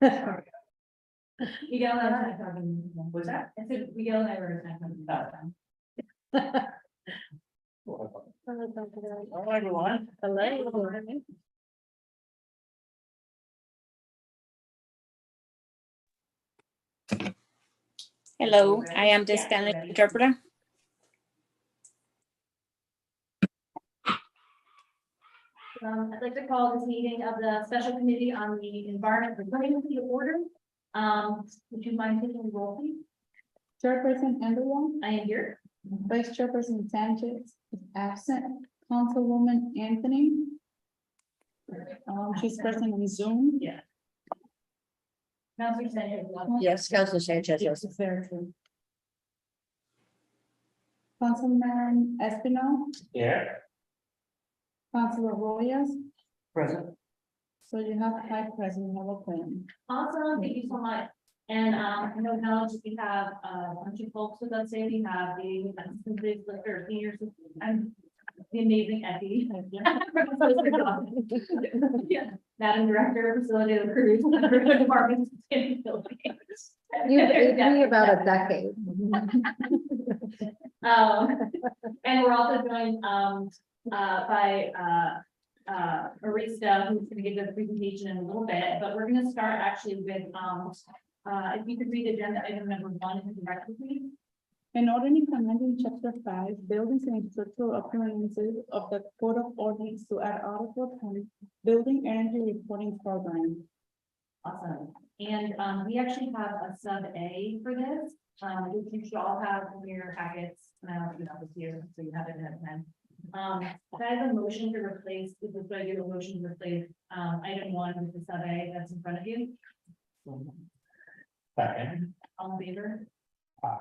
Miguel and I were talking. What's that? I said Miguel and I were talking about that. Hello, everyone. Hello. Hello, I am the Spanish interpreter. I'd like to call this meeting of the Special Committee on the Environment Resiliency to order. Would you mind taking the roll, please? Chairperson Underwood, I am here. Vice Chairperson Sanchez is absent. Councilwoman Anthony. She's present on Zoom. Yeah. Councilor Sanchez. Yes, Councilor Sanchez, yes. It's there too. Councilman Espino, Yeah. Councilor Royas. Present. So you have five present, you have a quorum. Awesome, thank you so much. And I know now we have a bunch of folks with us today. We have the assistant solicitor, senior assistant, and the amazing Effie. Yeah, Madam Director, Facility of Cruise, Department. You've aged me about a decade. And we're also joined by Arista, who's going to give the presentation in a little bit, but we're going to start actually with if you could read agenda item number 1 in directly, please. In ordinance amending chapter 5, buildings and structural appearances of the Code of Ordinance to add Article 10, Building Energy Reporting Program. Awesome. And we actually have a sub A for this, which you should all have in your packets. And I don't know this here, so you have it ahead of time. I have a motion to replace, this is what I do, a motion to replace item 1 with the sub A that's in front of you. Second. All in favor? Aye.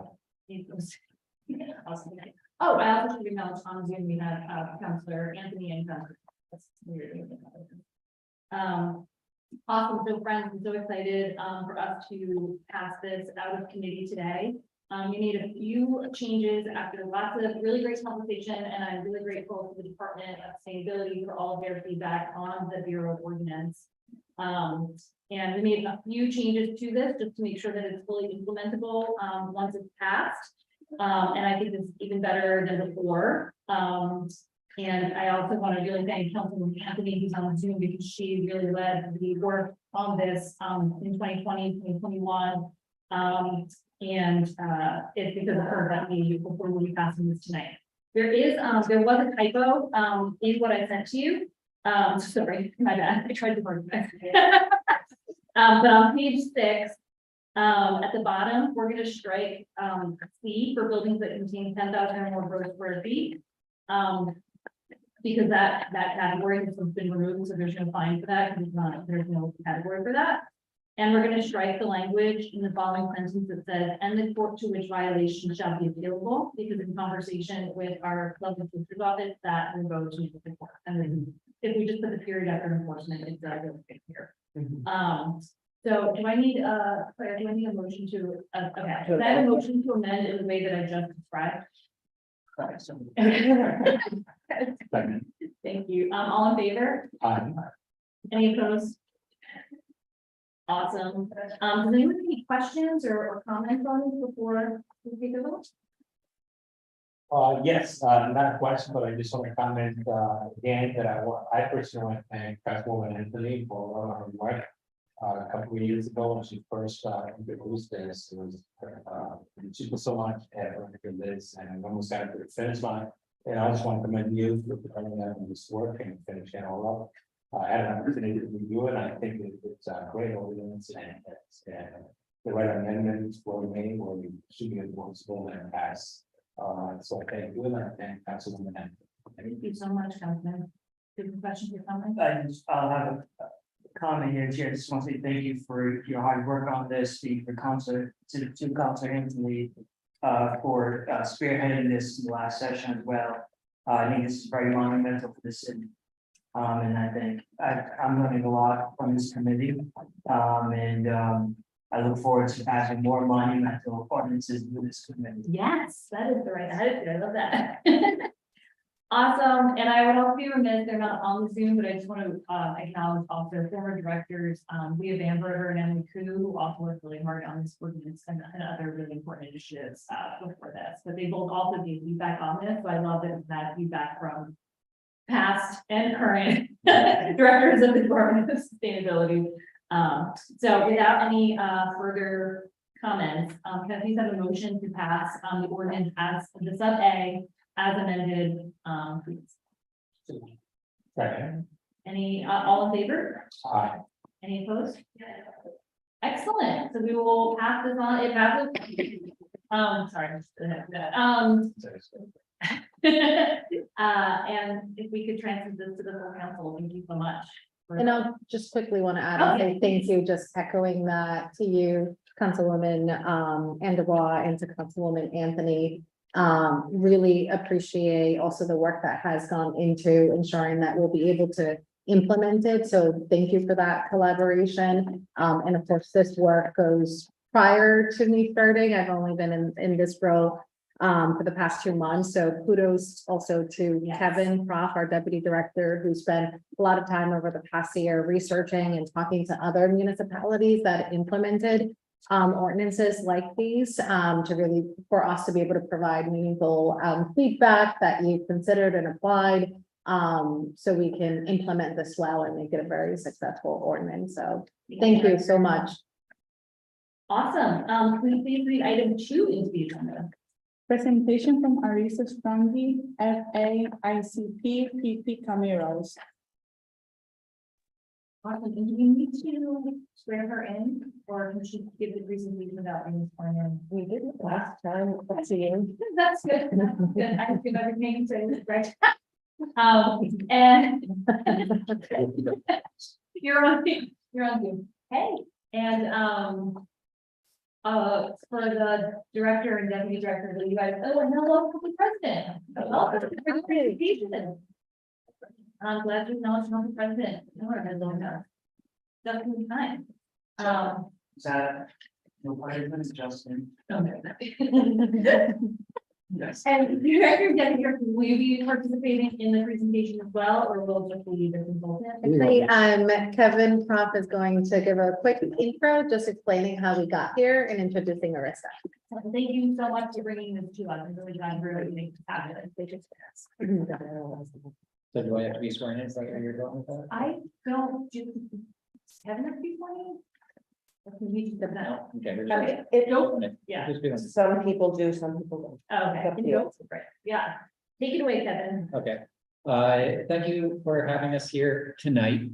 Awesome. Oh, I also should acknowledge on Zoom, we have Councilor Anthony and Councilor. That's weird. Awesome, so friends, I'm so excited for us to pass this out of committee today. We made a few changes after lots of really great conversation, and I'm really grateful to the Department of Sustainability for all of their feedback on the Bureau Ordinance. And we made a few changes to this just to make sure that it's fully implementable once it's passed. And I think it's even better than before. And I also want to really thank Councilwoman Anthony, who's on Zoom, because she really led the work on this in 2020, 2021. And it's because of her that we will be passing this tonight. There was a typo in what I sent to you. Sorry, my bad. I tried to work. But on page 6, at the bottom, we're going to strike C for buildings that contain 10,000 or more gross square feet. Because that category has been removed, so there's no fine for that, because there's no category for that. And we're going to strike the language in the following sentence that says, and the court to which violation shall be appealable, because in conversation with our local solicitor's office, that will go to the court. And then if we just put the period after enforcement, it's really big here. So do I need a motion to, okay, so I have a motion to amend in the way that I just described. Second. Thank you. All in favor? Aye. Any opposed? Awesome. Does anyone have any questions or comments on this before we take a vote? Yes, not a question, but I just want to comment again that I personally want to thank Councilwoman Anthony for her work. A couple of years ago when she first introduced this, it was she put so much effort into this and almost got to the finish line. And I just want to commend you for putting that in this work and finishing it all up. I had an opportunity to review it, and I think it's a great ordinance and the right amendments were made where we should be enforceable and pass. So I thank you and I thank Councilwoman Anthony. Thank you so much, Councilman. Good questions or comments? I'll have a comment here, Chair. Just want to say thank you for your hard work on this, to Councilor Anthony for spearheading this in the last session as well. I think this is very monumental for the city. And I think I'm learning a lot from this committee. I look forward to passing more monumental ordinances with this committee. Yes, that is the right attitude. I love that. Awesome, and I would also be remiss, they're not on the Zoom, but I just want to acknowledge also former directors, Leah Bamberger and Emily Koo, who also worked really hard on this ordinance and other really important initiatives before this, but they both also gave feedback on this, so I love that it's that feedback from past and current directors of the Department of Sustainability. So without any further comments, can I please have a motion to pass the ordinance as the sub A as amended, please? Second. Any, all in favor? Aye. Any opposed? Excellent, so we will pass this on, it passes. Sorry. And if we could transfer this to the full council, thank you so much. And I'll just quickly want to add and say thank you, just echoing that to you, Councilwoman Andujar, and to Councilwoman Anthony. Really appreciate also the work that has gone into ensuring that we'll be able to implement it. So thank you for that collaboration. And of course, this work goes prior to me starting. I've only been in this role for the past 2 months. So kudos also to Kevin Prof, our deputy director, who spent a lot of time over the past year researching and talking to other municipalities that implemented ordinances like these to really, for us to be able to provide meaningful feedback that you considered and applied so we can implement this well and make it a very successful ordinance. So thank you so much. Awesome, can we please read item 2 into the agenda? Presentation from Arisa Strongi, FA, ICP, PP Camiros. Awesome, and do we need to swear her in, or can she give the presentation without being sworn in? We did it last time. That's you. That's good, that's good, I think everything is right. And you're on, hey, and for the director and deputy director, you guys, oh, and hello, to the president. Welcome to the presentation. I'm glad you know it's not the president. No, I had long enough. Definitely time. Is that, no, I didn't Justin. Okay. Yes. And director, deputy director, will you be participating in the presentation as well, or will just be the consultant? Actually, Kevin Prof is going to give a quick intro, just explaining how we got here and introducing Arista. Thank you so much for bringing this to us. I'm really glad we're able to have it. So do I have to be sworn in? Is that where you're going with that? I don't do. Haven't I before? We just no. Okay. we're Okay. just- Nope. Yeah. just doing- Some people do, some people Okay. Up to you. Right. Yeah. Take it away, Kevin. Okay. Thank you for having us here tonight.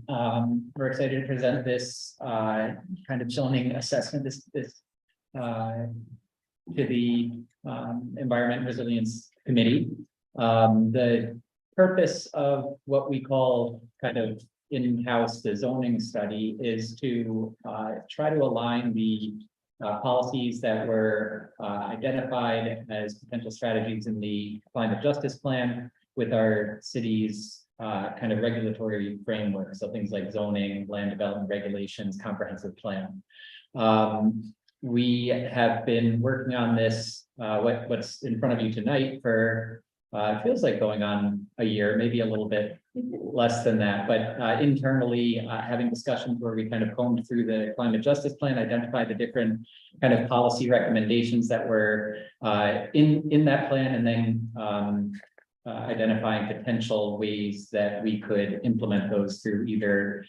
We're excited to present this kind of zoning assessment, to the Environment and Resilience Committee. The purpose of what we call kind of in-house the zoning study is to try to align the policies that were identified as potential strategies in the climate justice plan with our city's kind of regulatory framework. So things like zoning, land development regulations, comprehensive plan. We have been working on this, what's in front of you tonight for, it feels like going on a year, maybe a little bit less than that, but internally having discussions where we kind of combed through the climate justice plan, identified the different kind of policy recommendations that were in that plan, and then identifying potential ways that we could implement those through either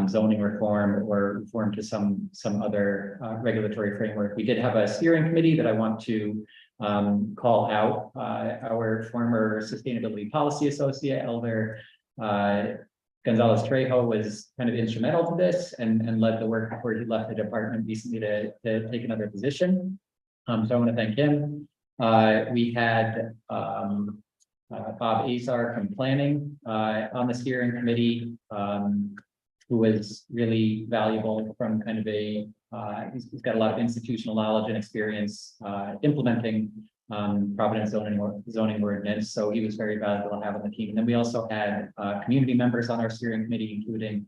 zoning reform or reform to some other regulatory framework. We did have a steering committee that I want to call out. Our former sustainability policy associate, Elder Gonzalez Trejo, was kind of instrumental to this and led the work before he left the department recently to take another position. So I want to thank him. We had Bob Azar from planning on the steering committee, who was really valuable from kind of a, he's got a lot of institutional knowledge and experience implementing Providence zoning ordinance. So he was very valuable to have on the team. And then we also had community members on our steering committee, including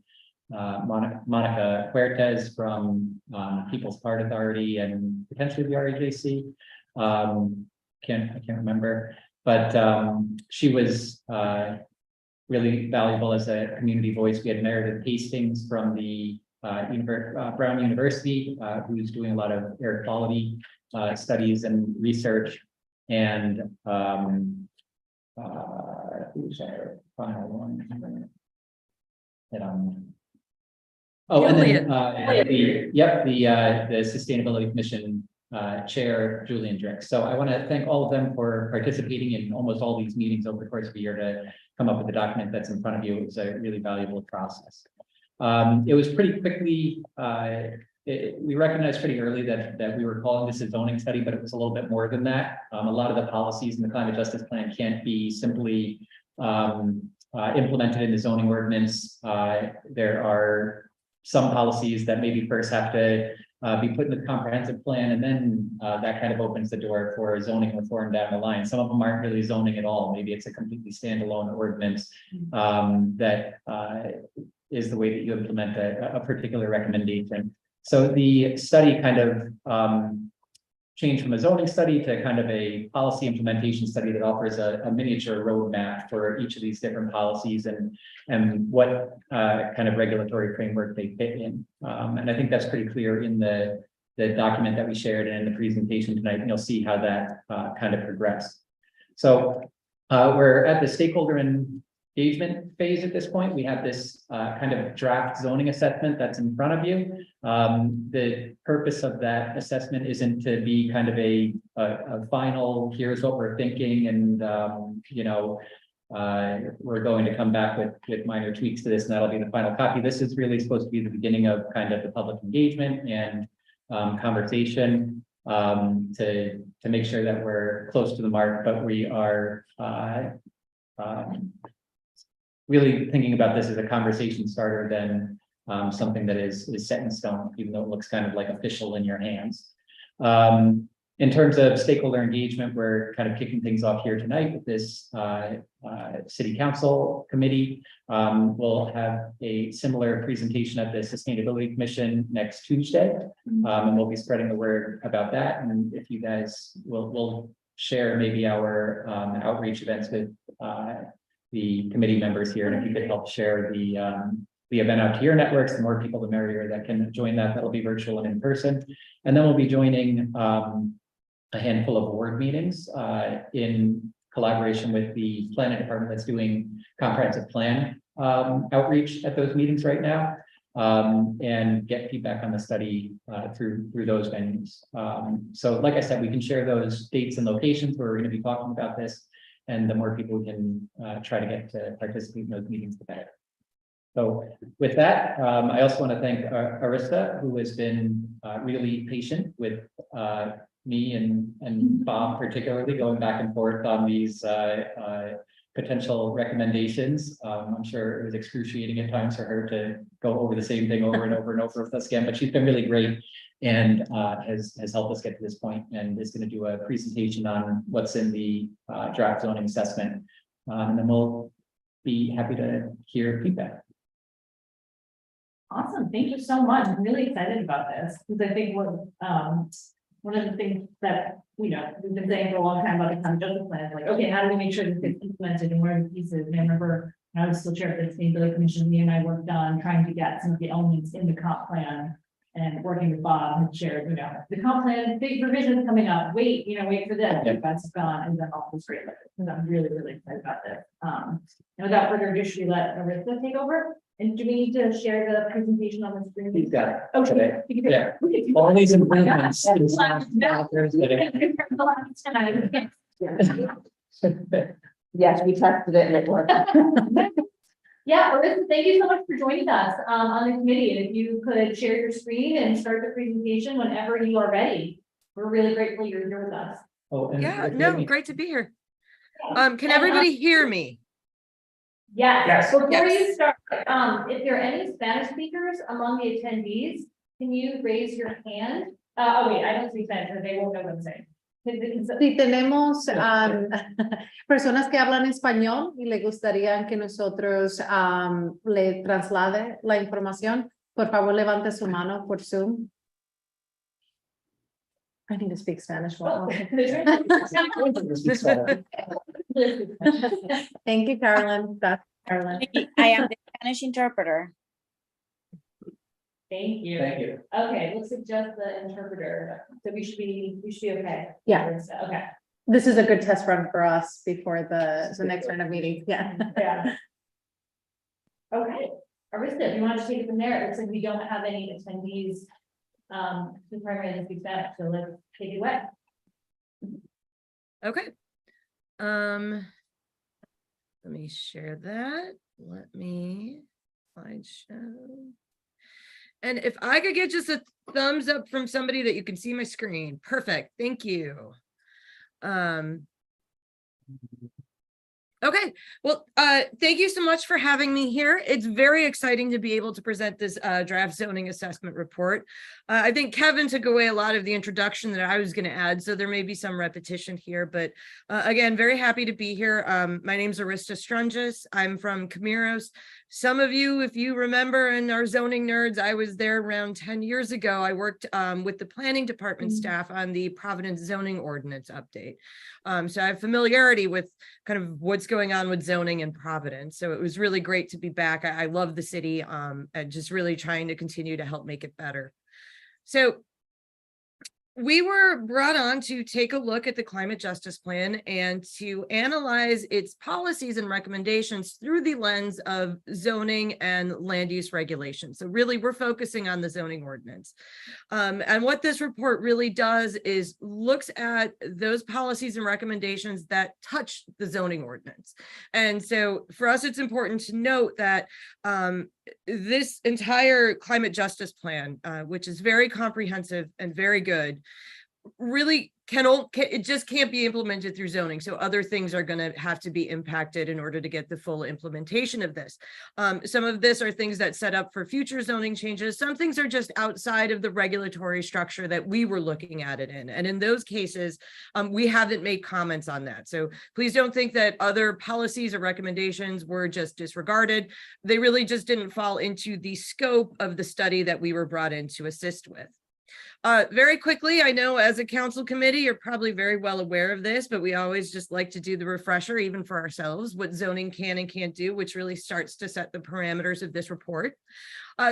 Monica Huertas from People's Part Authority and potentially the RAJC. I can't remember. but she was really valuable as a community voice. We had Meredith Hastings from the Brown University, who's doing a lot of air quality studies and research, and who's our final one? Oh, and then the Sustainability Commission Chair, Julian Drick. So I want to thank all of them for participating in almost all these meetings over the course of a year to come up with the document that's in front of you. It was a really valuable process. It was pretty quickly, we recognized pretty early that we were calling this a zoning study, but it was a little bit more than that. A lot of the policies in the climate justice plan can't be simply implemented in the zoning ordinance. There are some policies that maybe first have to be put in the comprehensive plan, and then that kind of opens the door for zoning reform down the line. Some of them aren't really zoning at all. Maybe it's a completely standalone ordinance that is the way that you implement a particular recommendation. So the study kind of changed from a zoning study to kind of a policy implementation study that offers a miniature roadmap for each of these different policies and what kind of regulatory framework they fit in. And I think that's pretty clear in the document that we shared and in the presentation tonight, and you'll see how that kind of progressed. So we're at the stakeholder engagement phase at this point. We have this kind of draft zoning assessment that's in front of you. The purpose of that assessment isn't to be kind of a final, here's what we're thinking, and we're going to come back with minor tweaks to this, and that'll be the final copy. This is really supposed to be the beginning of kind of the public engagement and conversation to make sure that we're close to the mark, but we are really thinking about this as a conversation starter than something that is set in stone, even though it looks kind of like official in your hands. In terms of stakeholder engagement, we're kind of kicking things off here tonight with this city council committee. We'll have a similar presentation at the Sustainability Commission next Tuesday, and we'll be spreading the word about that. And if you guys will share maybe our outreach events with the committee members here, and if you could help share the event out to your networks, the more people, the merrier that can join that. That'll be virtual and in person. And then we'll be joining a handful of board meetings in collaboration with the planning department that's doing comprehensive plan outreach at those meetings right now, and get feedback on the study through those venues. So like I said, we can share those dates and locations where we're going to be talking about this, and the more people we can try to get to participate in those meetings, the better. So with that, I also want to thank Arista, who has been really patient with me and Bob, particularly going back and forth on these potential recommendations. I'm sure it was excruciating at times for her to go over the same thing over and over and over with us again, but she's been really great and has helped us get to this point, and is going to do a presentation on what's in the draft zoning assessment. And then we'll be happy to hear feedback. Awesome. Thank you so much. I'm really excited about this because I think one of the things that, we've been saying for a long time about the climate justice plan is like, okay, how do we make sure this gets implemented and where are the pieces? And I remember when I was still chair of the Sustainability Commission, me and I worked on trying to get some of the elements in the comp plan, and working with Bob and shared, the comp plan, big revisions coming up, wait for this, that's gone, and then all this great, because I'm really, really excited about this. And without further ado, should we let Arista take over? And do we need to share the presentation on the screen? You've got it. Okay. Yeah. Okay. All these Oh my improvements. God. Yes, we tested it and it worked. Yeah, Arista, thank you so much for joining us on the committee. And if you could share your screen and start the presentation whenever you are ready. We're really grateful you're here with us. Oh, and Yeah, if you no, have any- great to be here. Can everybody hear me? Yes. Before Yes. you start, if there are any Spanish speakers among the attendees, can you raise your hand? Oh wait, I don't speak Spanish, so they won't know what I'm saying. Si tenemos personas que hablan español y le gustaría que nosotros le traslade la información, por favor levante su mano por Zoom. I need to speak Spanish more often. Thank you, Carolyn. That's Carolyn. I am the Spanish interpreter. Thank you. Thank you. Okay, let's adjust the interpreter, so we should be okay. Yeah. Okay, This is a good test run for us before the next round of meetings. Yeah. yeah. Okay, Arista, you want to take it from there? It looks like we don't have any attendees, to primary this week, so let's take it away. Okay. Let me share that. Let me slideshow. And if I could get just a thumbs up from somebody that you can see my screen. Perfect. Thank you. Okay, well, thank you so much for having me here. It's very exciting to be able to present this draft zoning assessment report. I think Kevin took away a lot of the introduction that I was going to add, so there may be some repetition here, but again, very happy to be here. My name's Arista Strungis. I'm from Camiros. Some of you, if you remember, and are zoning nerds, I was there around 10 years ago. I worked with the planning department staff on the Providence zoning ordinance update. So I have familiarity with kind of what's going on with zoning in Providence. So it was really great to be back. I love the city and just really trying to continue to help make it better. So we were brought on to take a look at the climate justice plan and to analyze its policies and recommendations through the lens of zoning and land use regulations. So really, we're focusing on the zoning ordinance. And what this report really does is looks at those policies and recommendations that touch the zoning ordinance. And so for us, it's important to note that this entire climate justice plan, which is very comprehensive and very good, really it just can't be implemented through zoning. So other things are going to have to be impacted in order to get the full implementation of this. Some of this are things that set up for future zoning changes. Some things are just outside of the regulatory structure that we were looking at it in. And in those cases, we haven't made comments on that. So please don't think that other policies or recommendations were just disregarded. They really just didn't fall into the scope of the study that we were brought in to assist with. Very quickly, I know as a council committee, you're probably very well aware of this, but we always just like to do the refresher, even for ourselves, what zoning can and can't do, which really starts to set the parameters of this report.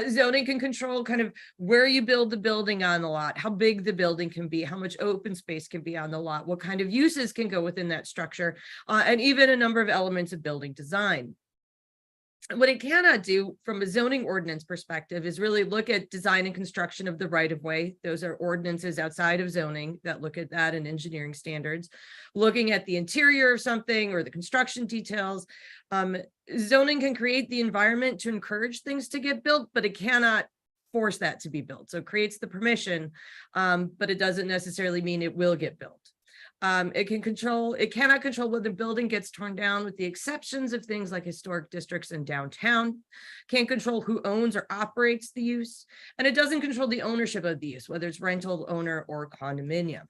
Zoning can control kind of where you build the building on the lot, how big the building can be, how much open space can be on the lot, what kind of uses can go within that structure, and even a number of elements of building design. What it cannot do from a zoning ordinance perspective is really look at design and construction of the right of way. Those are ordinances outside of zoning that look at that and engineering standards. Looking at the interior of something or the construction details. Zoning can create the environment to encourage things to get built, but it cannot force that to be built. So it creates the permission, but it doesn't necessarily mean it will get built. It cannot control whether the building gets torn down, with the exceptions of things like historic districts and downtown. Can't control who owns or operates the use, and it doesn't control the ownership of the use, whether it's rental, owner, or condominium.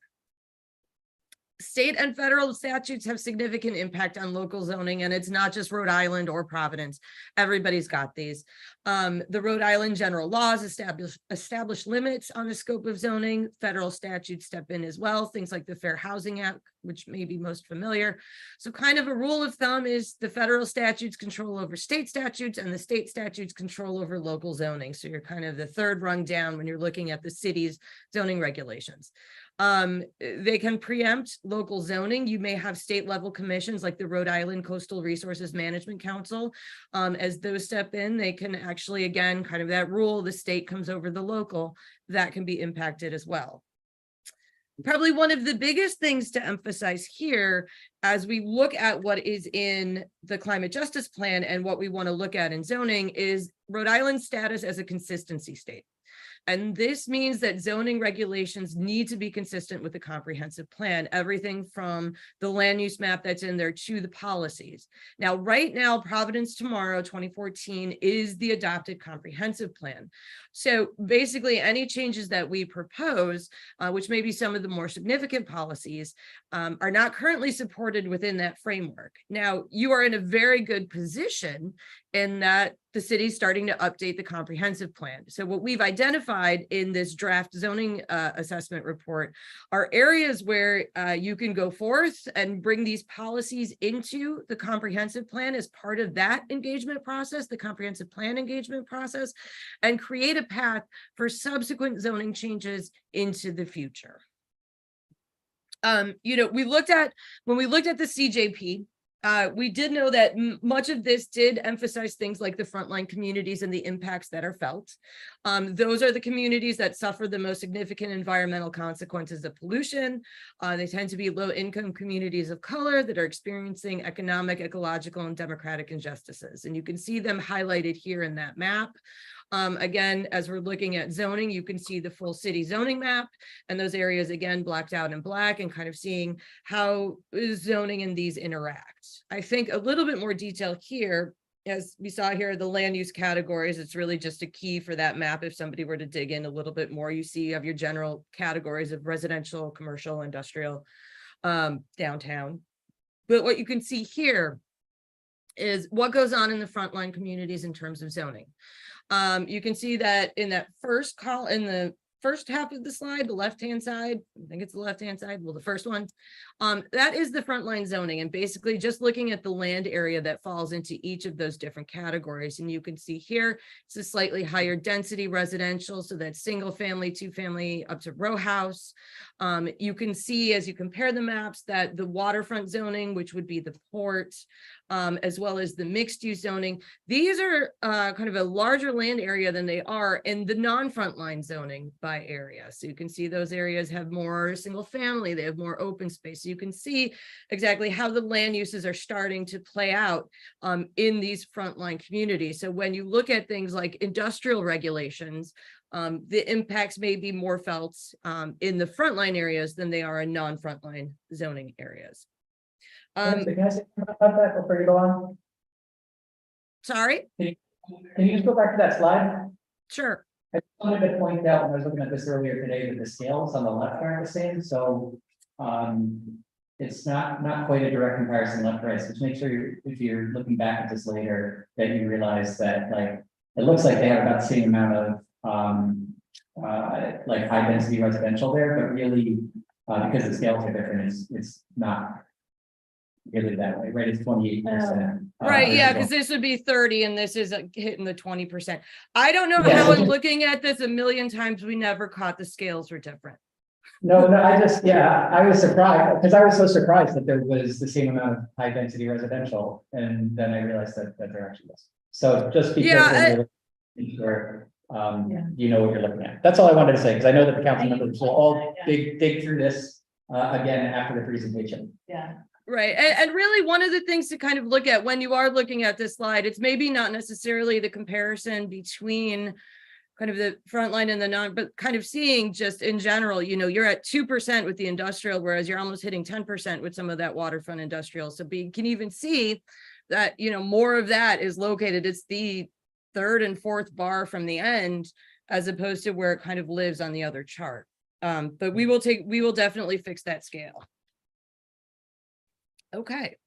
State and federal statutes have significant impact on local zoning, and it's not just Rhode Island or Providence. Everybody's got these. The Rhode Island general laws establish limits on the scope of zoning. Federal statutes step in as well, things like the Fair Housing Act, which may be most familiar. So kind of a rule of thumb is the federal statutes control over state statutes, and the state statutes control over local zoning. So you're kind of the third rung down when you're looking at the city's zoning regulations. They can preempt local zoning. You may have state level commissions like the Rhode Island Coastal Resources Management Council. As those step in, they can actually, again, kind of that rule, the state comes over the local, that can be impacted as well. Probably one of the biggest things to emphasize here as we look at what is in the climate justice plan and what we want to look at in zoning is Rhode Island's status as a consistency state. And this means that zoning regulations need to be consistent with the comprehensive plan, everything from the land use map that's in there to the policies. Now, right now, Providence Tomorrow 2014 is the adopted comprehensive plan. So basically any changes that we propose, which may be some of the more significant policies, are not currently supported within that framework. Now, you are in a very good position in that the city's starting to update the comprehensive plan. So what we've identified in this draft zoning assessment report are areas where you can go forth and bring these policies into the comprehensive plan as part of that engagement process, the comprehensive plan engagement process, and create a path for subsequent zoning changes into the future. When we looked at the CJP, we did know that much of this did emphasize things like the frontline communities and the impacts that are felt. Those are the communities that suffer the most significant environmental consequences of pollution. They tend to be low-income communities of color that are experiencing economic, ecological, and democratic injustices. And you can see them highlighted here in that map. Again, as we're looking at zoning, you can see the full city zoning map and those areas again blacked out in black and kind of seeing how zoning and these interact. I think a little bit more detail here, as we saw here, the land use categories, it's really just a key for that map. If somebody were to dig in a little bit more, you see you have your general categories of residential, commercial, industrial, downtown. But what you can see here is what goes on in the frontline communities in terms of zoning. You can see that in that first call in the first half of the slide, the left-hand side, I think it's the left-hand side, well, the first one, that is the frontline zoning, and basically just looking at the land area that falls into each of those different categories. And you can see here, it's a slightly higher density residential, so that's single family, two family, up to row house. You can see as you compare the maps that the waterfront zoning, which would be the port, as well as the mixed use zoning, these are kind of a larger land area than they are in the non-frontline zoning by area. So you can see those areas have more single family, they have more open space. So you can see exactly how the land uses are starting to play out in these frontline communities. So when you look at things like industrial regulations, the impacts may be more felt in the frontline areas than they are in non-frontline zoning areas. Can I say about that before you go on? Sorry? Can you just go back to that slide? Sure. I just wanted to point out when I was looking at this earlier today that the scales on the left aren't the same, so it's not quite a direct comparison left to right. So just make sure if you're looking back at this later that you realize that like it looks like they have about the same amount of like high density residential there, but really because the scales are different, it's not really that way, right? It's 28%. Right, yeah, because this would be 30 and this is hitting the 20%. I don't know Yeah, how so I'm just- looking at this a million times, we never caught the scales were different. No, I just, yeah, I was surprised because I was so surprised that there was the same amount of high density residential. And then I realized that there actually was. So just be careful. Sure, you know what you're looking at. That's all I wanted to say, because I know that the council members will all dig through this again after the presentation. Yeah. Right, and really one of the things to kind of look at when you are looking at this slide, it's maybe not necessarily the comparison between kind of the front line and the non, but kind of seeing just in general, you know, you're at 2% with the industrial, whereas you're almost hitting 10% with some of that waterfront industrial. So you can even see that, you know, more of that is located. It's the third and fourth bar from the end, as opposed to where it kind of lives on the other chart. But we will definitely fix that scale. Okay.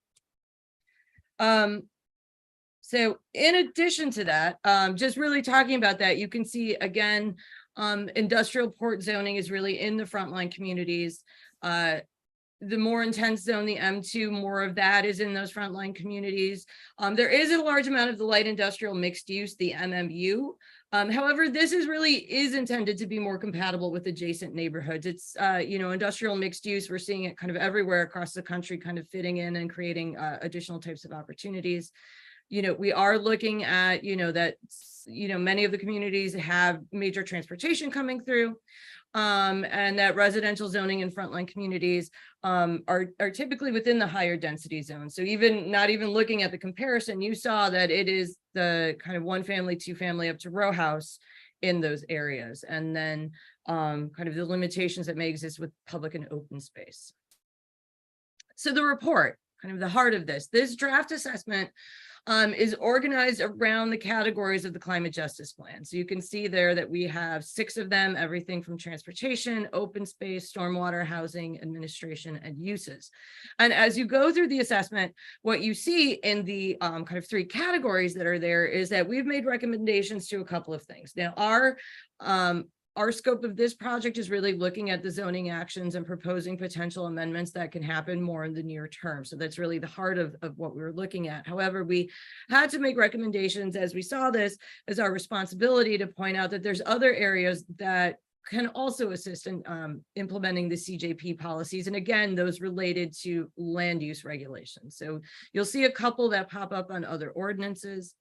So in addition to that, just really talking about that, you can see again, industrial port zoning is really in the frontline communities. The more intense zone, the M2, more of that is in those frontline communities. There is a large amount of the light industrial mixed use, the MMU. However, this is intended to be more compatible with adjacent neighborhoods. It's, you know, industrial mixed use. We're seeing it kind of everywhere across the country, kind of fitting in and creating additional types of opportunities. You know, we are looking at, you know, that, you know, many of the communities have major transportation coming through. And that residential zoning in frontline communities are typically within the higher density zone. So even not even looking at the comparison, you saw that it is the kind of one family, two family up to row house in those areas. And then kind of the limitations that may exist with public and open space. So the report, kind of the heart of this draft assessment is organized around the categories of the climate justice plan. So you can see there that we have 6 of them, everything from transportation, open space, stormwater, housing, administration, and uses. And as you go through the assessment, what you see in the kind of 3 categories that are there is that we've made recommendations to a couple of things. Now, our scope of this project is really looking at the zoning actions and proposing potential amendments that can happen more in the near term. So that's really the heart of what we were looking at. However, we had to make recommendations as we saw this as our responsibility to point out that there's other areas that can also assist in implementing the CJP policies. And again, those related to land use regulations. So you'll see a couple that pop up on other ordinances.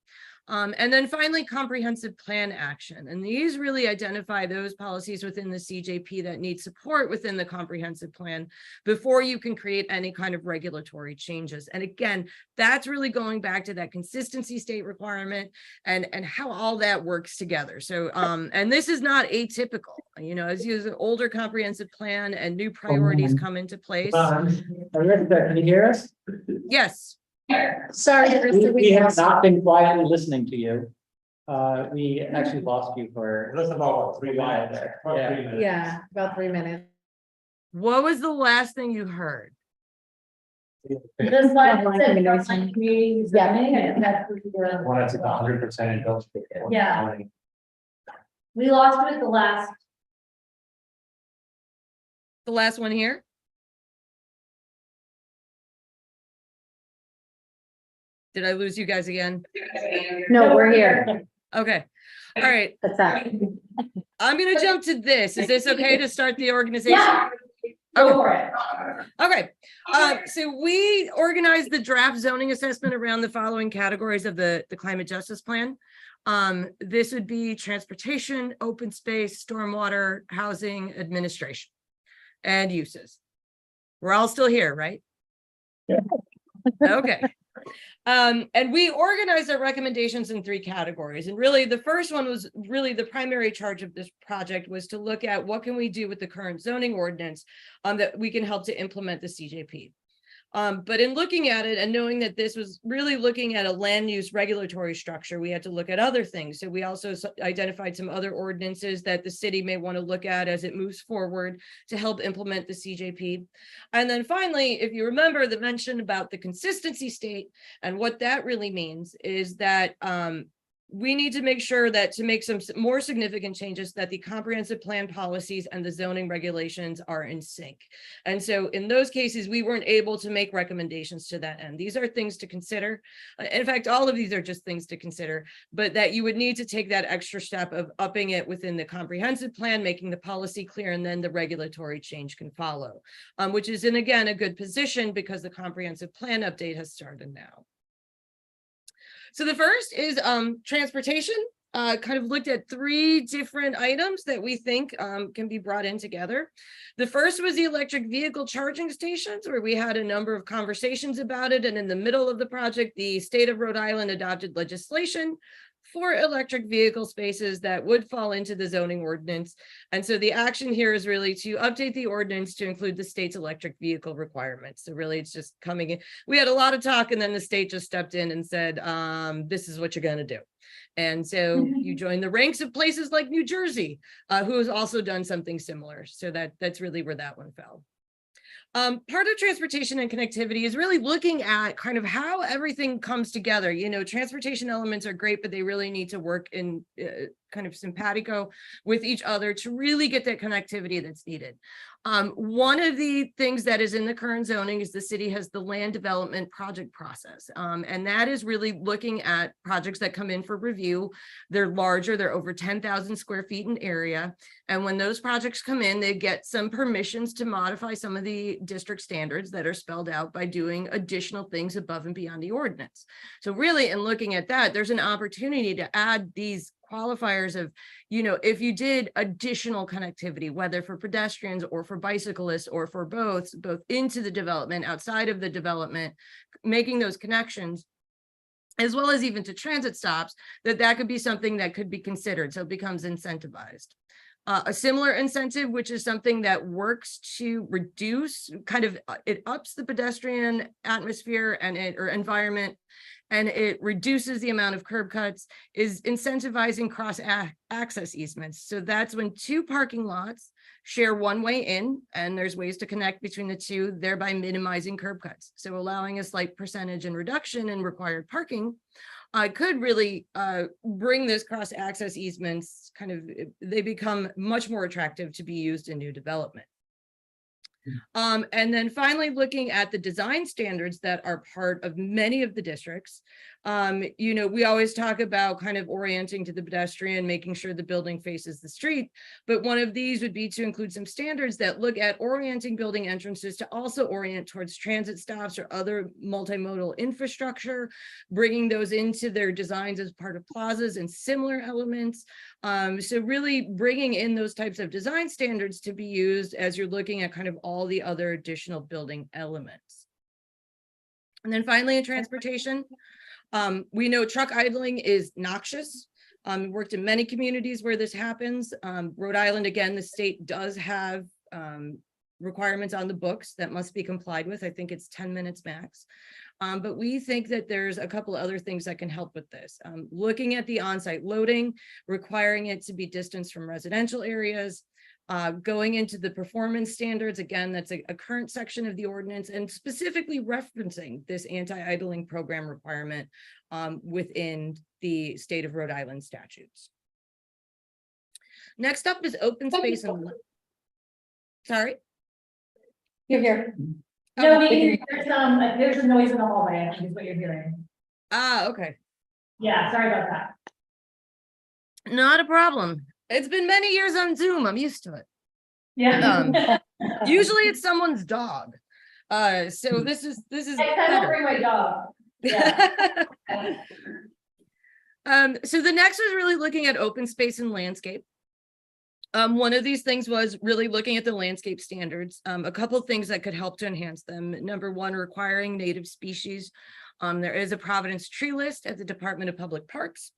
And then finally, comprehensive plan action. And these really identify those policies within the CJP that need support within the comprehensive plan before you can create any kind of regulatory changes. And again, that's really going back to that consistency state requirement and how all that works together. So, and this is not atypical, you know, as you use an older comprehensive plan and new priorities come into place. Are you there? Can you hear us? Yes. Sorry, Krista, We have not been quietly listening to you. We actually lost you for It was about 3 while minutes. there. About Yeah. 3 minutes. Yeah, about 3 minutes. What was the last thing you heard? This Like one, recommendation. community zoning, and that's what we're- Wanted to 100% indulgence. Yeah. we lost it at the last. The last one here? Did I lose you guys again? No, we're here. Okay. All right. That's that. I'm going to jump to this. Is this okay to start the organization? Yeah. Go for it. Okay. So we organized the draft zoning assessment around the following categories of the climate justice plan. This would be transportation, open space, stormwater, housing, administration, and uses. We're all still here, right? Yeah. Okay. And we organized our recommendations in 3 categories. And really, the first one was really the primary charge of this project was to look at what can we do with the current zoning ordinance that we can help to implement the CJP. But in looking at it and knowing that this was really looking at a land use regulatory structure, we had to look at other things. So we also identified some other ordinances that the city may want to look at as it moves forward to help implement the CJP. And then finally, if you remember the mention about the consistency state and what that really means is that we need to make sure that to make some more significant changes that the comprehensive plan policies and the zoning regulations are in sync. And so in those cases, we weren't able to make recommendations to that end. These are things to consider. In fact, all of these are just things to consider, but that you would need to take that extra step of upping it within the comprehensive plan, making the policy clear, and then the regulatory change can follow, which is, and again, a good position because the comprehensive plan update has started now. So the first is transportation. Kind of looked at 3 different items that we think can be brought in together. The first was the electric vehicle charging stations, where we had a number of conversations about it. And in the middle of the project, the state of Rhode Island adopted legislation for electric vehicle spaces that would fall into the zoning ordinance. And so the action here is really to update the ordinance to include the state's electric vehicle requirements. So really it's just coming in. We had a lot of talk and then the state just stepped in and said, this is what you're going to do. And so you join the ranks of places like New Jersey, who has also done something similar. So that's really where that one fell. Part of transportation and connectivity is really looking at kind of how everything comes together. You know, transportation elements are great, but they really need to work in kind of simpatico with each other to really get that connectivity that's needed. One of the things that is in the current zoning is the city has the land development project process. And that is really looking at projects that come in for review. They're larger, they're over 10,000 square feet in area. And when those projects come in, they get some permissions to modify some of the district standards that are spelled out by doing additional things above and beyond the ordinance. So really, in looking at that, there's an opportunity to add these qualifiers of, you know, if you did additional connectivity, whether for pedestrians or for bicyclists or for both into the development, outside of the development, making those connections, as well as even to transit stops, that could be something that could be considered. So it becomes incentivized. A similar incentive, which is something that works to reduce it ups the pedestrian atmosphere and or environment, and it reduces the amount of curb cuts, is incentivizing cross access easements. So that's when two parking lots share one way in, and there's ways to connect between the two, thereby minimizing curb cuts. So allowing a slight percentage and reduction in required parking could really bring this cross access easements they become much more attractive to be used in new development. And then finally, looking at the design standards that are part of many of the districts. We always talk about kind of orienting to the pedestrian, making sure the building faces the street. But one of these would be to include some standards that look at orienting building entrances to also orient towards transit stops or other multimodal infrastructure, bringing those into their designs as part of plazas and similar elements. So really bringing in those types of design standards to be used as you're looking at kind of all the other additional building elements. And then finally, in transportation, we know truck idling is noxious. Worked in many communities where this happens. Rhode Island, again, the state does have requirements on the books that must be complied with. I think it's 10 minutes max. But we think that there's a couple of other things that can help with this. Looking at the on-site loading, requiring it to be distanced from residential areas, going into the performance standards, again, that's a current section of the ordinance, and specifically referencing this anti-idling program requirement within the state of Rhode Island statutes. Next up is open space and sorry. You're here. No, there's a noise in the hallway, I think is what you're hearing. Okay. Yeah, sorry about that. Not a problem. It's been many years on Zoom. I'm used to it. Yeah. Usually it's someone's dog. So this is I kind of better. bring my dog. Yeah. So the next was really looking at open space and landscape. One of these things was really looking at the landscape standards. A couple of things that could help to enhance them. Number one, requiring native species. There is a Providence tree list at the Department of Public Parks.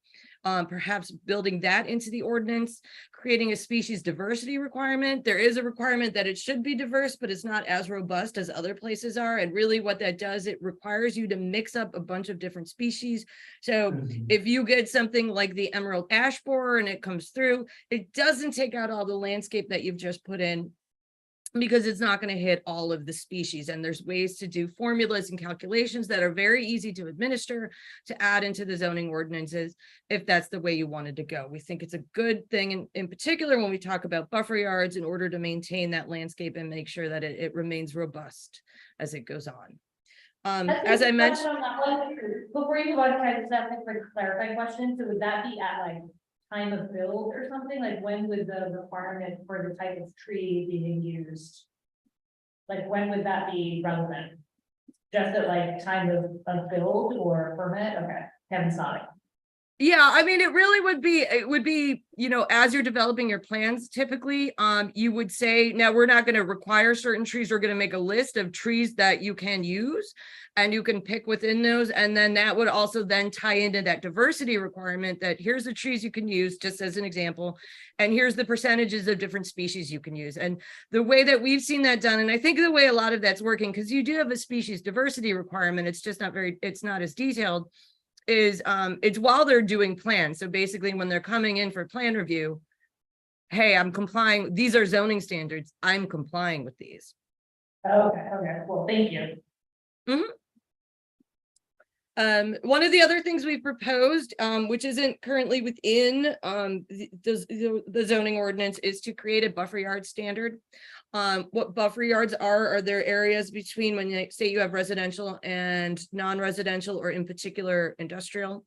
Perhaps building that into the ordinance, creating a species diversity requirement. There is a requirement that it should be diverse, but it's not as robust as other places are. And really what that does, it requires you to mix up a bunch of different species. So if you get something like the emerald ash borer and it comes through, it doesn't take out all the landscape that you've just put in, because it's not going to hit all of the species. And there's ways to do formulas and calculations that are very easy to administer to add into the zoning ordinances if that's the way you wanted to go. We think it's a good thing in particular when we talk about buffer yards in order to maintain that landscape and make sure that it remains robust as it goes on. As I mentioned, On that one, before you move on, can I just ask a quick clarifying question? So would that be at like time of build or something? Like when would the requirement for the type of tree being used? Like when would that be relevant? Just at like time of build or permit? Okay, Kevin's nodding. yeah, I mean, it would be, as you're developing your plans, typically, you would say, now we're not going to require certain trees. We're going to make a list of trees that you can use and you can pick within those. And then that would also then tie into that diversity requirement that here's the trees you can use, just as an example. And here's the percentages of different species you can use. And the way that we've seen that done, and I think the way a lot of that's working, because you do have a species diversity requirement, it's just it's not as detailed, is it's while they're doing plans. So basically when they're coming in for plan review, hey, I'm complying. These are zoning standards. I'm complying with these. Okay, well, thank you. One of the other things we've proposed, which isn't currently within the zoning ordinance, is to create a buffer yard standard. What buffer yards are there areas between when you say you have residential and non-residential, or in particular industrial.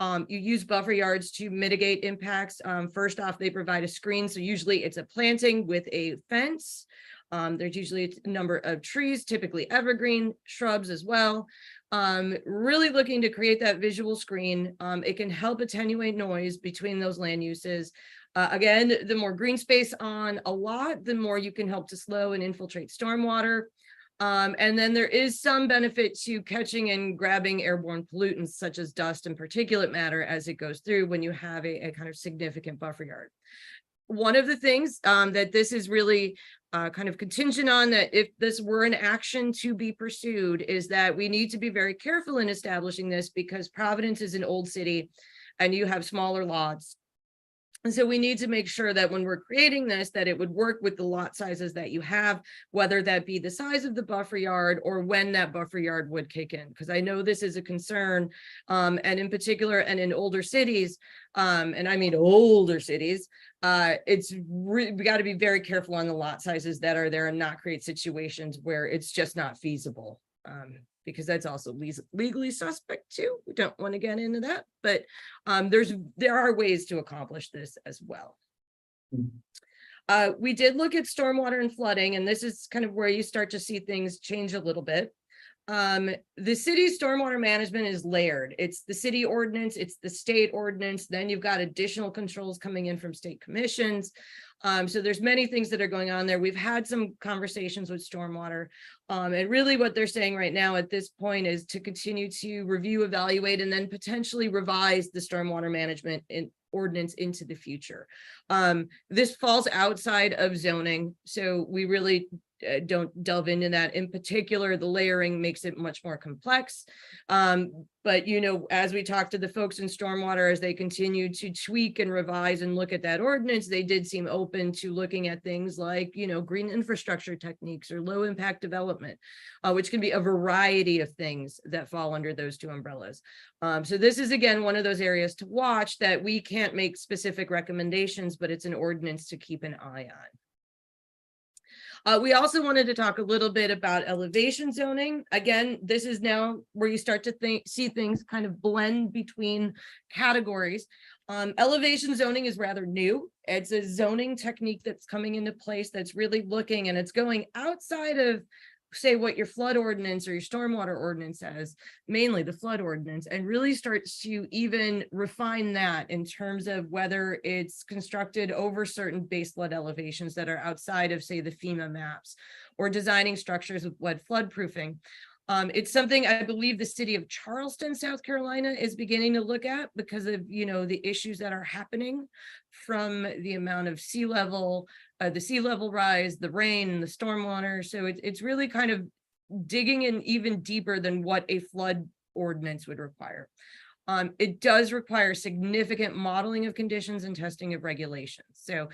You use buffer yards to mitigate impacts. First off, they provide a screen. So usually it's a planting with a fence. There's usually a number of trees, typically evergreen shrubs as well. Really looking to create that visual screen. It can help attenuate noise between those land uses. Again, the more green space on a lot, the more you can help to slow and infiltrate stormwater. And then there is some benefit to catching and grabbing airborne pollutants such as dust and particulate matter as it goes through when you have a kind of significant buffer yard. one of the things that this is really kind of contingent on, that if this were an action to be pursued, is that we need to be very careful in establishing this, because Providence is an old city and you have smaller lots. And so we need to make sure that when we're creating this, that it would work with the lot sizes that you have, whether that be the size of the buffer yard or when that buffer yard would kick in. Because I know this is a concern, and in particular, and in older cities, and I mean older cities, we got to be very careful on the lot sizes that are there and not create situations where it's just not feasible. Because that's also legally suspect too. We don't want to get into that, but there are ways to accomplish this as well. We did look at stormwater and flooding, and this is kind of where you start to see things change a little bit. The city's stormwater management is layered. It's the city ordinance, it's the state ordinance, then you've got additional controls coming in from state commissions. So there's many things that are going on there. We've had some conversations with stormwater. And really what they're saying right now at this point is to continue to review, evaluate, and then potentially revise the stormwater management ordinance into the future. This falls outside of zoning, so we really don't delve into that. In particular, the layering makes it much more complex. But, you know, as we talked to the folks in stormwater, as they continue to tweak and revise and look at that ordinance, they did seem open to looking at things like, you know, green infrastructure techniques or low impact development, which can be a variety of things that fall under those two umbrellas. So this is, again, one of those areas to watch that we can't make specific recommendations, but it's an ordinance to keep an eye on. We also wanted to talk a little bit about elevation zoning. Again, this is now where you start to see things kind of blend between categories. Elevation zoning is rather new. It's a zoning technique that's coming into place that's really looking, and it's going outside of, say, what your flood ordinance or your stormwater ordinance says, mainly the flood ordinance, and really starts to even refine that in terms of whether it's constructed over certain base flood elevations that are outside of, say, the FEMA maps, or designing structures with flood proofing. It's something I believe the city of Charleston, South Carolina is beginning to look at because of, you know, the issues that are happening from the amount of sea level, the sea level rise, the rain, and the stormwater. So it's really kind of digging in even deeper than what a flood ordinance would require. It does require significant modeling of conditions and testing of regulations. So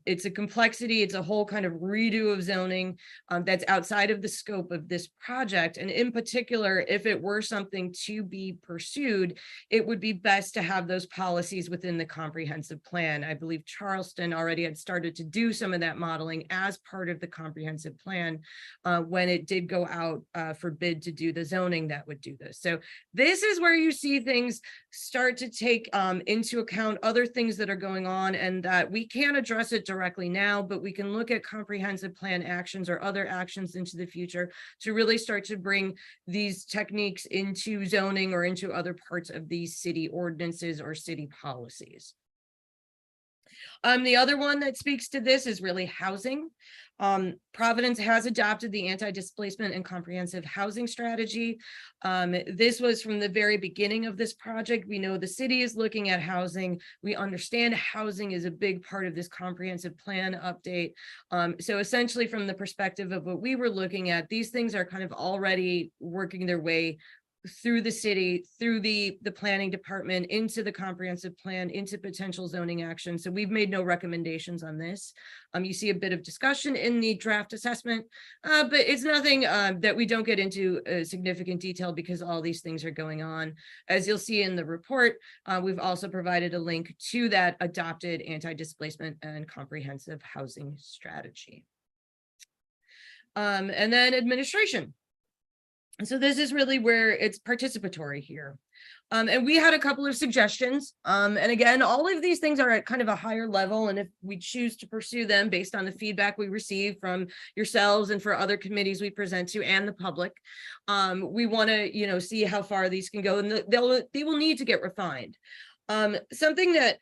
it's a complexity, it's a whole kind of redo of zoning that's outside of the scope of this project. And in particular, if it were something to be pursued, it would be best to have those policies within the comprehensive plan. I believe Charleston already had started to do some of that modeling as part of the comprehensive plan when it did go out for bid to do the zoning that would do this. So this is where you see things start to take into account other things that are going on, and that we can't address it directly now, but we can look at comprehensive plan actions or other actions into the future to really start to bring these techniques into zoning or into other parts of these city ordinances or city policies. The other one that speaks to this is really housing. Providence has adopted the anti-displacement and comprehensive housing strategy. This was from the very beginning of this project. We know the city is looking at housing. We understand housing is a big part of this comprehensive plan update. So essentially, from the perspective of what we were looking at, these things are kind of already working their way through the city, through the planning department, into the comprehensive plan, into potential zoning action. So we've made no recommendations on this. You see a bit of discussion in the draft assessment, but it's nothing that we don't get into significant detail because all these things are going on. As you'll see in the report, we've also provided a link to that adopted anti-displacement and comprehensive housing strategy. And then administration. So this is really where it's participatory here. And we had a couple of suggestions. And again, all of these things are at kind of a higher level. And if we choose to pursue them based on the feedback we receive from yourselves and for other committees we present to and the public, we want to, you know, see how far these can go, and they will need to get refined. Something that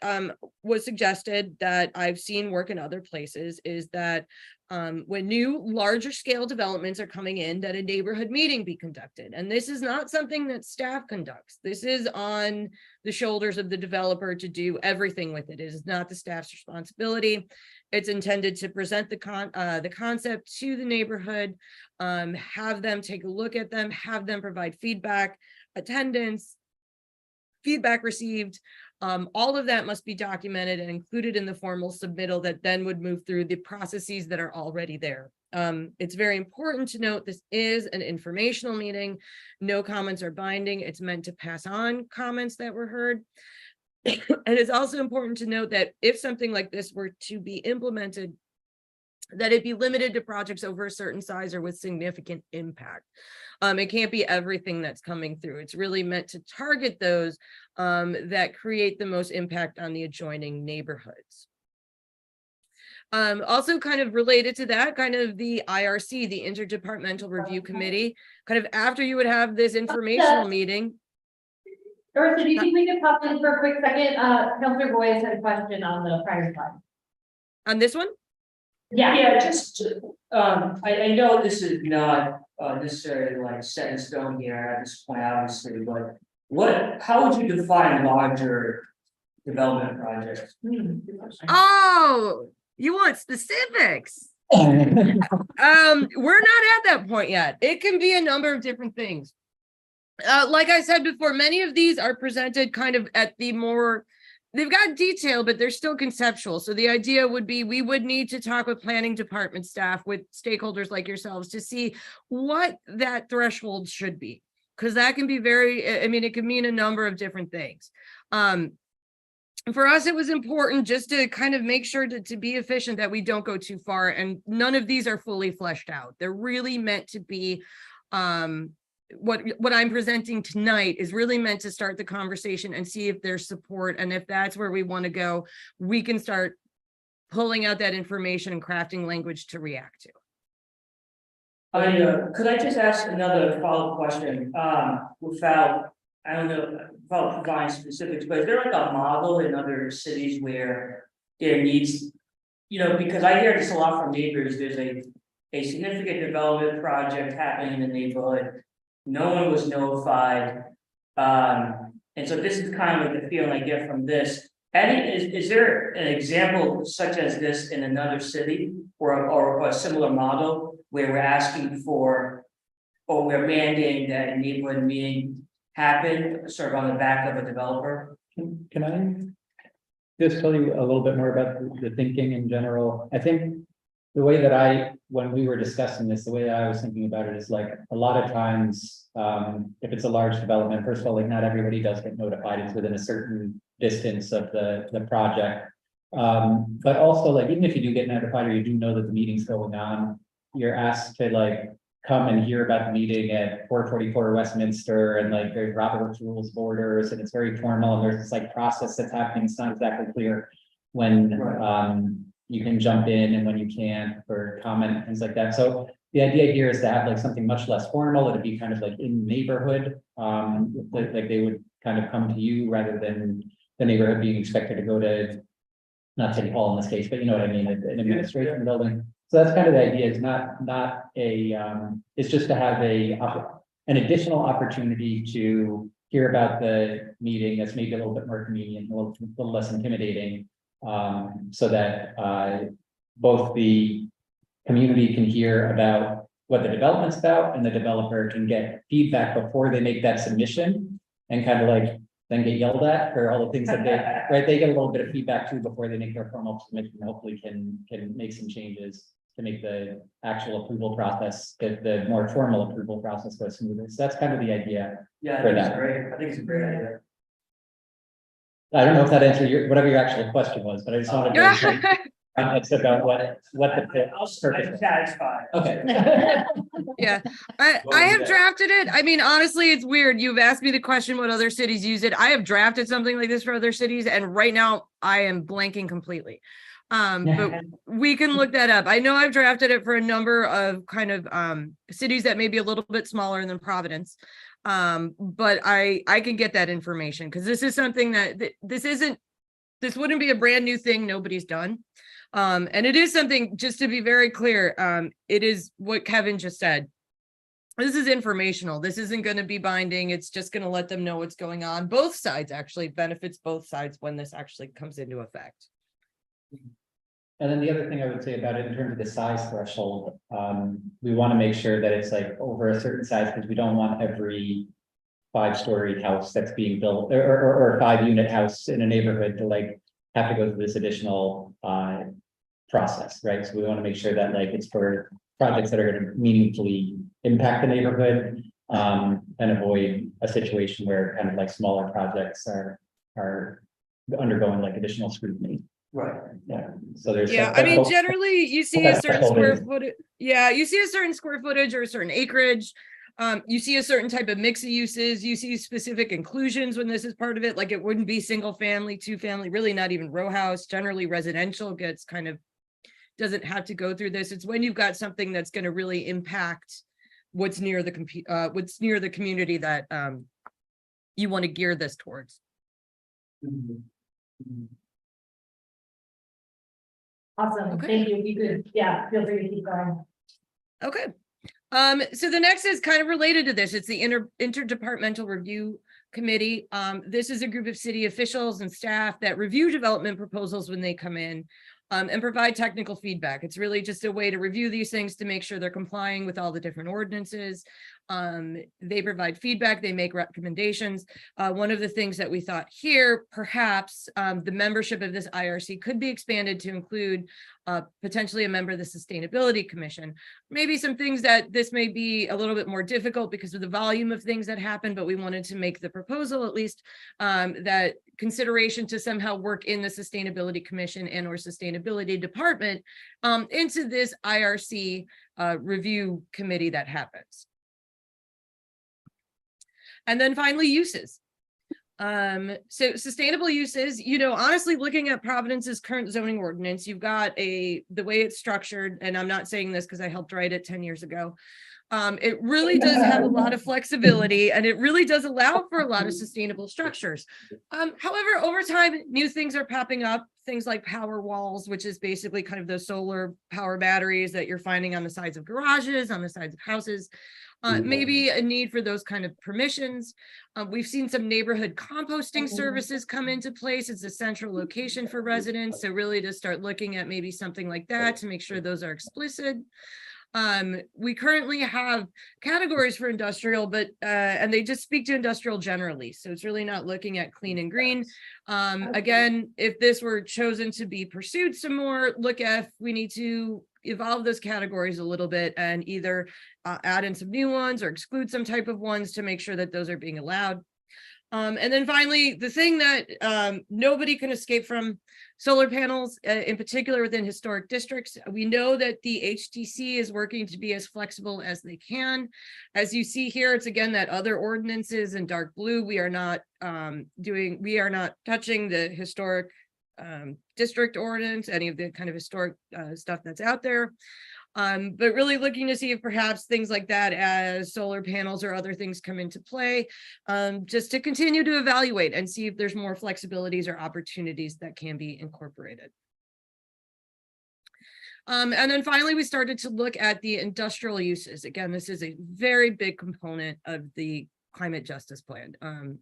was suggested that I've seen work in other places is that when new larger scale developments are coming in, that a neighborhood meeting be conducted. And this is not something that staff conducts. This is on the shoulders of the developer to do everything with it. It is not the staff's responsibility. It's intended to present the concept to the neighborhood, have them take a look at them, have them provide feedback, attendance, feedback received. All of that must be documented and included in the formal submittal that then would move through the processes that are already there. It's very important to note this is an informational meeting. No comments are binding. It's meant to pass on comments that were heard. And it's also important to note that if something like this were to be implemented, that it be limited to projects over a certain size or with significant impact. It can't be everything that's coming through. It's really meant to target those that create the most impact on the adjoining neighborhoods. Also kind of related to that, kind of the IRC, the Interdepartmental Review Committee, kind of after you would have this informational meeting. Arisa, do you think we could pop in for a quick second? Councilor Boyce had a question on the prior slide. On this one? Yeah, just, I know this is not necessarily like set in stone here at this point, obviously, but how would you define larger development projects? Oh, you want specifics? We're not at that point yet. It can be a number of different things. Like I said before, many of these are presented kind of at the more, they've got detail, but they're still conceptual. So the idea would be we would need to talk with planning department staff, with stakeholders like yourselves, to see what that threshold should be. Because that can be very, I mean, it can mean a number of different things. For us, it was important just to kind of make sure to be efficient, that we don't go too far. And none of these are fully fleshed out. They're really meant to be, what I'm presenting tonight is really meant to start the conversation and see if there's support. And if that's where we want to go, we can start pulling out that information and crafting language to react to. Could I just ask another follow-up question, without, I don't know, without providing specifics, but is there like a model in other cities where there needs, because I hear this a lot from neighbors, there's a significant development project happening in the neighborhood. No one was notified. And so this is kind of like the feeling I get from this. Is there an example such as this in another city or a similar model where we're asking for, or we're mandating that a neighborhood meeting happen sort of on the back of a developer? Can I just tell you a little bit more about the thinking in general? I think the way that when we were discussing this, the way I was thinking about it is like a lot of times, if it's a large development, first of all, like not everybody does get notified. It's within a certain distance of the project. But also like, even if you do get notified or you do know that the meeting's going on, you're asked to like come and hear about the meeting at 444 Westminster, and like there's Robert's Rules of Orders, and it's very formal, and there's this like process that's happening. It's not exactly clear when you can jump in and when you can't for comment and things like that. So the idea here is to have like something much less formal. It'd be kind of like in neighborhood, like they would kind of come to you rather than the neighborhood being expected to go to, not City Hall in this case, but you know what I mean, an administration building. So that's kind of the idea. It's not a, it's just to have an additional opportunity to hear about the meeting that's maybe a little bit more convenient, a little less intimidating, so that both the community can hear about what the development's about, and the developer can get feedback before they make that submission, and kind of like then get yelled at for all the things that they get a little bit of feedback too before they make their formal submission, and hopefully can make some changes to make the actual approval process, the more formal approval process go smoother. So that's kind of the idea. Yeah, for that's that. great. I think it's a great idea. I don't know if that answered whatever your actual question was, but I just wanted to context about what the I'm purpose. satisfied. Okay. Yeah, I have drafted it. I mean, honestly, it's weird. You've asked me the question what other cities use it. I have drafted something like this for other cities, and right now I am blanking completely. But we can look that up. I know I've drafted it for a number of kind of cities that may be a little bit smaller than Providence. But I can get that information because this is something that this wouldn't be a brand new thing nobody's done. And it is something, just to be very clear, it is what Kevin just said. This is informational. This isn't going to be binding. It's just going to let them know what's going on. Both sides actually benefits both sides when this actually comes into effect. And then the other thing I would say about it in terms of the size threshold, we want to make sure that it's like over a certain size, because we don't want every 5-story house that's being built or 5-unit house in a neighborhood to like have to go through this additional process, right? So we want to make sure that like it's for projects that are going to meaningfully impact the neighborhood and avoid a situation where kind of like smaller projects are undergoing like additional scrutiny. Right. Yeah, so there's. Yeah, I mean, generally you see a certain threshold square is. footage. Yeah, you see a certain square footage or a certain acreage. You see a certain type of mix of uses. You see specific inclusions when this is part of it. Like it wouldn't be single family, 2-family, really not even row house. Generally residential gets kind of, doesn't have to go through this. It's when you've got something that's going to really impact what's near the community that you want to gear this towards. Awesome, Okay. thank you. If you could, yeah, feel free to keep going. Okay. So the next is kind of related to this. It's the Interdepartmental Review Committee. This is a group of city officials and staff that review development proposals when they come in and provide technical feedback. It's really just a way to review these things to make sure they're complying with all the different ordinances. They provide feedback, they make recommendations. One of the things that we thought here, perhaps the membership of this IRC could be expanded to include potentially a member of the Sustainability Commission. Maybe some things that this may be a little bit more difficult because of the volume of things that happen, but we wanted to make the proposal at least that consideration to somehow work in the Sustainability Commission and or Sustainability Department into this IRC review committee that happens. And then finally, uses. So sustainable uses, you know, honestly, looking at Providence's current zoning ordinance, you've got the way it's structured, and I'm not saying this because I helped write it 10 years ago. It really does have a lot of flexibility and it really does allow for a lot of sustainable structures. However, over time, new things are popping up, things like power walls, which is basically kind of those solar power batteries that you're finding on the sides of garages, on the sides of houses. Maybe a need for those kind of permissions. We've seen some neighborhood composting services come into place. It's a central location for residents. So really to start looking at maybe something like that to make sure those are explicit. We currently have categories for industrial, but and they just speak to industrial generally. So it's really not looking at clean and green. Again, if this were chosen to be pursued some more, look at if we need to evolve those categories a little bit and either add in some new ones or exclude some type of ones to make sure that those are being allowed. And then finally, the thing that nobody can escape from, solar panels, in particular within historic districts. We know that the HTC is working to be as flexible as they can. As you see here, it's again that other ordinances in dark blue. We are not touching the historic district ordinance, any of the kind of historic stuff that's out there. But really looking to see if perhaps things like that as solar panels or other things come into play, just to continue to evaluate and see if there's more flexibilities or opportunities that can be incorporated. And then finally, we started to look at the industrial uses. Again, this is a very big component of the climate justice plan.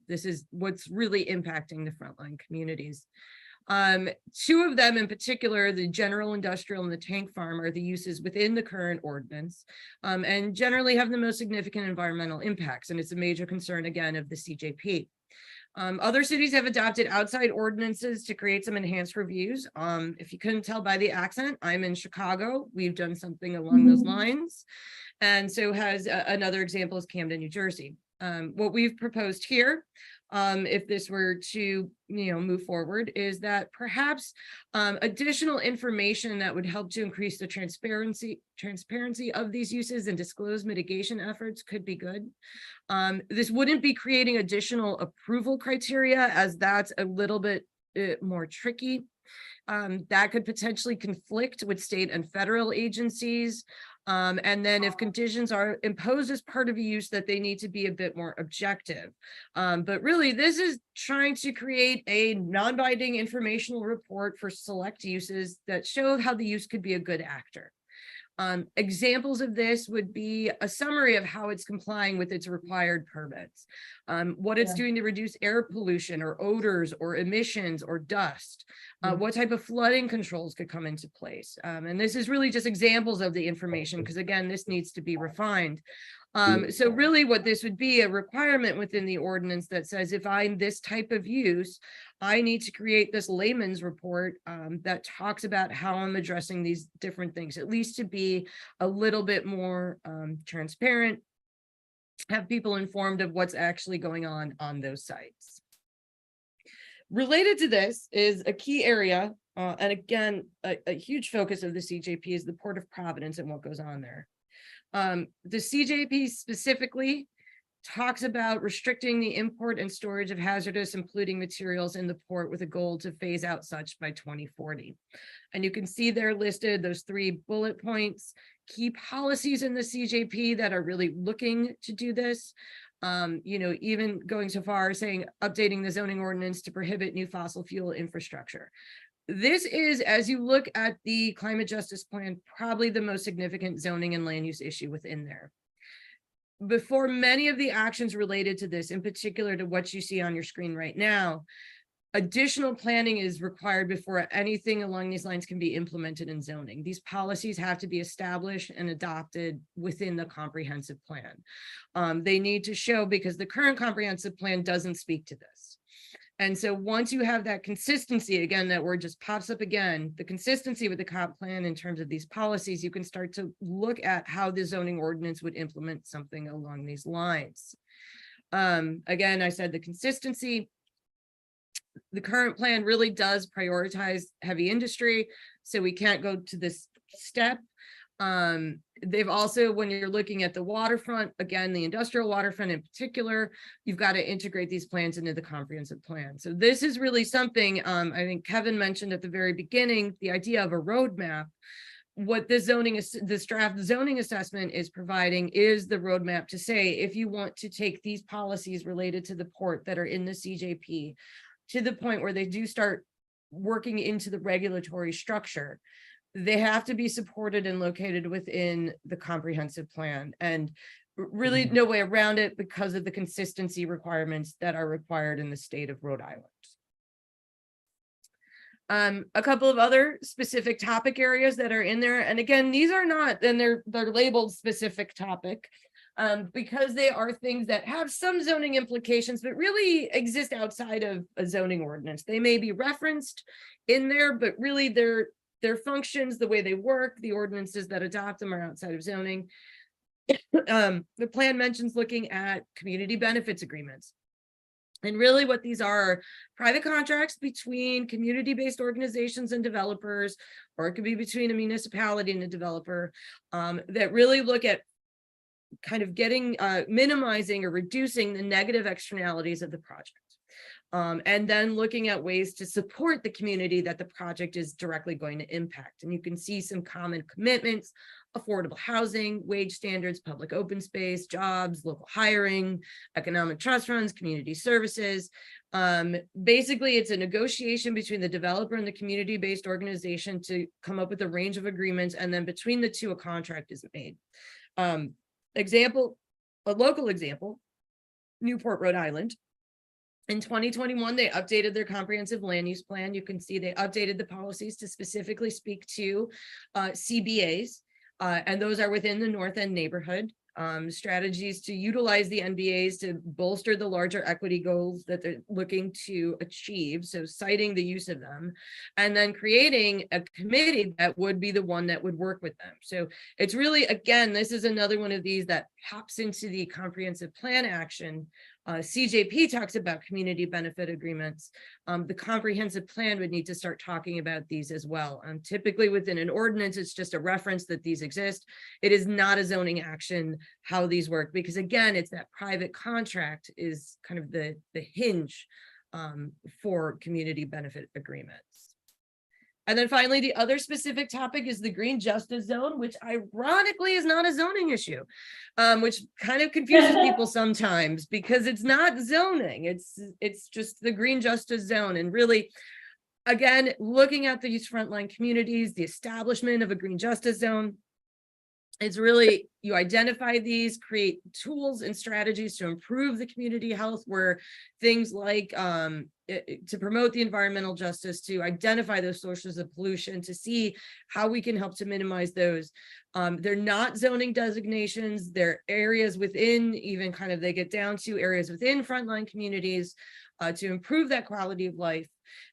This is what's really impacting the frontline communities. Two of them in particular, the general industrial and the tank farm, are the uses within the current ordinance and generally have the most significant environmental impacts. And it's a major concern, again, of the CJP. Other cities have adopted outside ordinances to create some enhanced reviews. If you couldn't tell by the accent, I'm in Chicago. We've done something along those lines. And so has another example is Camden, New Jersey. What we've proposed here, if this were to move forward, is that perhaps additional information that would help to increase the transparency of these uses and disclose mitigation efforts could be good. This wouldn't be creating additional approval criteria, as that's a little bit more tricky. That could potentially conflict with state and federal agencies. And then if conditions are imposed as part of a use, that they need to be a bit more objective. But really, this is trying to create a non-binding informational report for select uses that show how the use could be a good actor. Examples of this would be a summary of how it's complying with its required permits, what it's doing to reduce air pollution or odors or emissions or dust, what type of flooding controls could come into place. And this is really just examples of the information, because again, this needs to be refined. So really what this would be a requirement within the ordinance that says, if I'm this type of use, I need to create this layman's report that talks about how I'm addressing these different things, at least to be a little bit more transparent, have people informed of what's actually going on those sites. Related to this is a key area, and again, a huge focus of the CJP is the Port of Providence and what goes on there. The CJP specifically talks about restricting the import and storage of hazardous and polluting materials in the port with a goal to phase out such by 2040. And you can see there listed those 3 bullet points, key policies in the CJP that are really looking to do this. You know, even going so far as saying updating the zoning ordinance to prohibit new fossil fuel infrastructure. This is, as you look at the climate justice plan, probably the most significant zoning and land use issue within there. Before many of the actions related to this, in particular to what you see on your screen right now, additional planning is required before anything along these lines can be implemented in zoning. These policies have to be established and adopted within the comprehensive plan. They need to show, because the current comprehensive plan doesn't speak to this. And so once you have that consistency, again, that word just pops up again, the consistency with the comp plan in terms of these policies, you can start to look at how the zoning ordinance would implement something along these lines. Again, I said the consistency. The current plan really does prioritize heavy industry, so we can't go to this step. They've also, when you're looking at the waterfront, again, the industrial waterfront in particular, you've got to integrate these plans into the comprehensive plan. So this is really something, I think Kevin mentioned at the very beginning, the idea of a roadmap. What this draft zoning assessment is providing is the roadmap to say, if you want to take these policies related to the port that are in the CJP to the point where they do start working into the regulatory structure, they have to be supported and located within the comprehensive plan, and really no way around it because of the consistency requirements that are required in the state of Rhode Island. A couple of other specific topic areas that are in there, and again, these are not, and they're labeled specific topic because they are things that have some zoning implications, but really exist outside of a zoning ordinance. They may be referenced in there, but really their functions, the way they work, the ordinances that adopt them are outside of zoning. The plan mentions looking at community benefits agreements. And really what these are private contracts between community-based organizations and developers, or it could be between a municipality and a developer, that really look at kind of getting, minimizing or reducing the negative externalities of the project. And then looking at ways to support the community that the project is directly going to impact. And you can see some common commitments: affordable housing, wage standards, public open space, jobs, local hiring, economic trust funds, community services. Basically, it's a negotiation between the developer and the community-based organization to come up with a range of agreements, and then between the two, a contract is made. A local example, Newport, Rhode Island. In 2021, they updated their comprehensive land use plan. You can see they updated the policies to specifically speak to CBAs, and those are within the North End neighborhood. Strategies to utilize the NBAs to bolster the larger equity goals that they're looking to achieve. So citing the use of them, and then creating a committee that would be the one that would work with them. So it's really, again, this is another one of these that pops into the comprehensive plan action. CJP talks about community benefit agreements. The comprehensive plan would need to start talking about these as well. Typically within an ordinance, it's just a reference that these exist. It is not a zoning action how these work, because again, it's that private contract is kind of the hinge for community benefit agreements. And then finally, the other specific topic is the green justice zone, which ironically is not a zoning issue, which kind of confuses people sometimes because it's not zoning. It's just the green justice zone. And really, again, looking at these frontline communities, the establishment of a green justice zone, it's really, you identify these, create tools and strategies to improve the community health, where things like to promote the environmental justice, to identify those sources of pollution, to see how we can help to minimize those. They're not zoning designations, they're areas within, even kind of, they get down to areas within frontline communities to improve that quality of life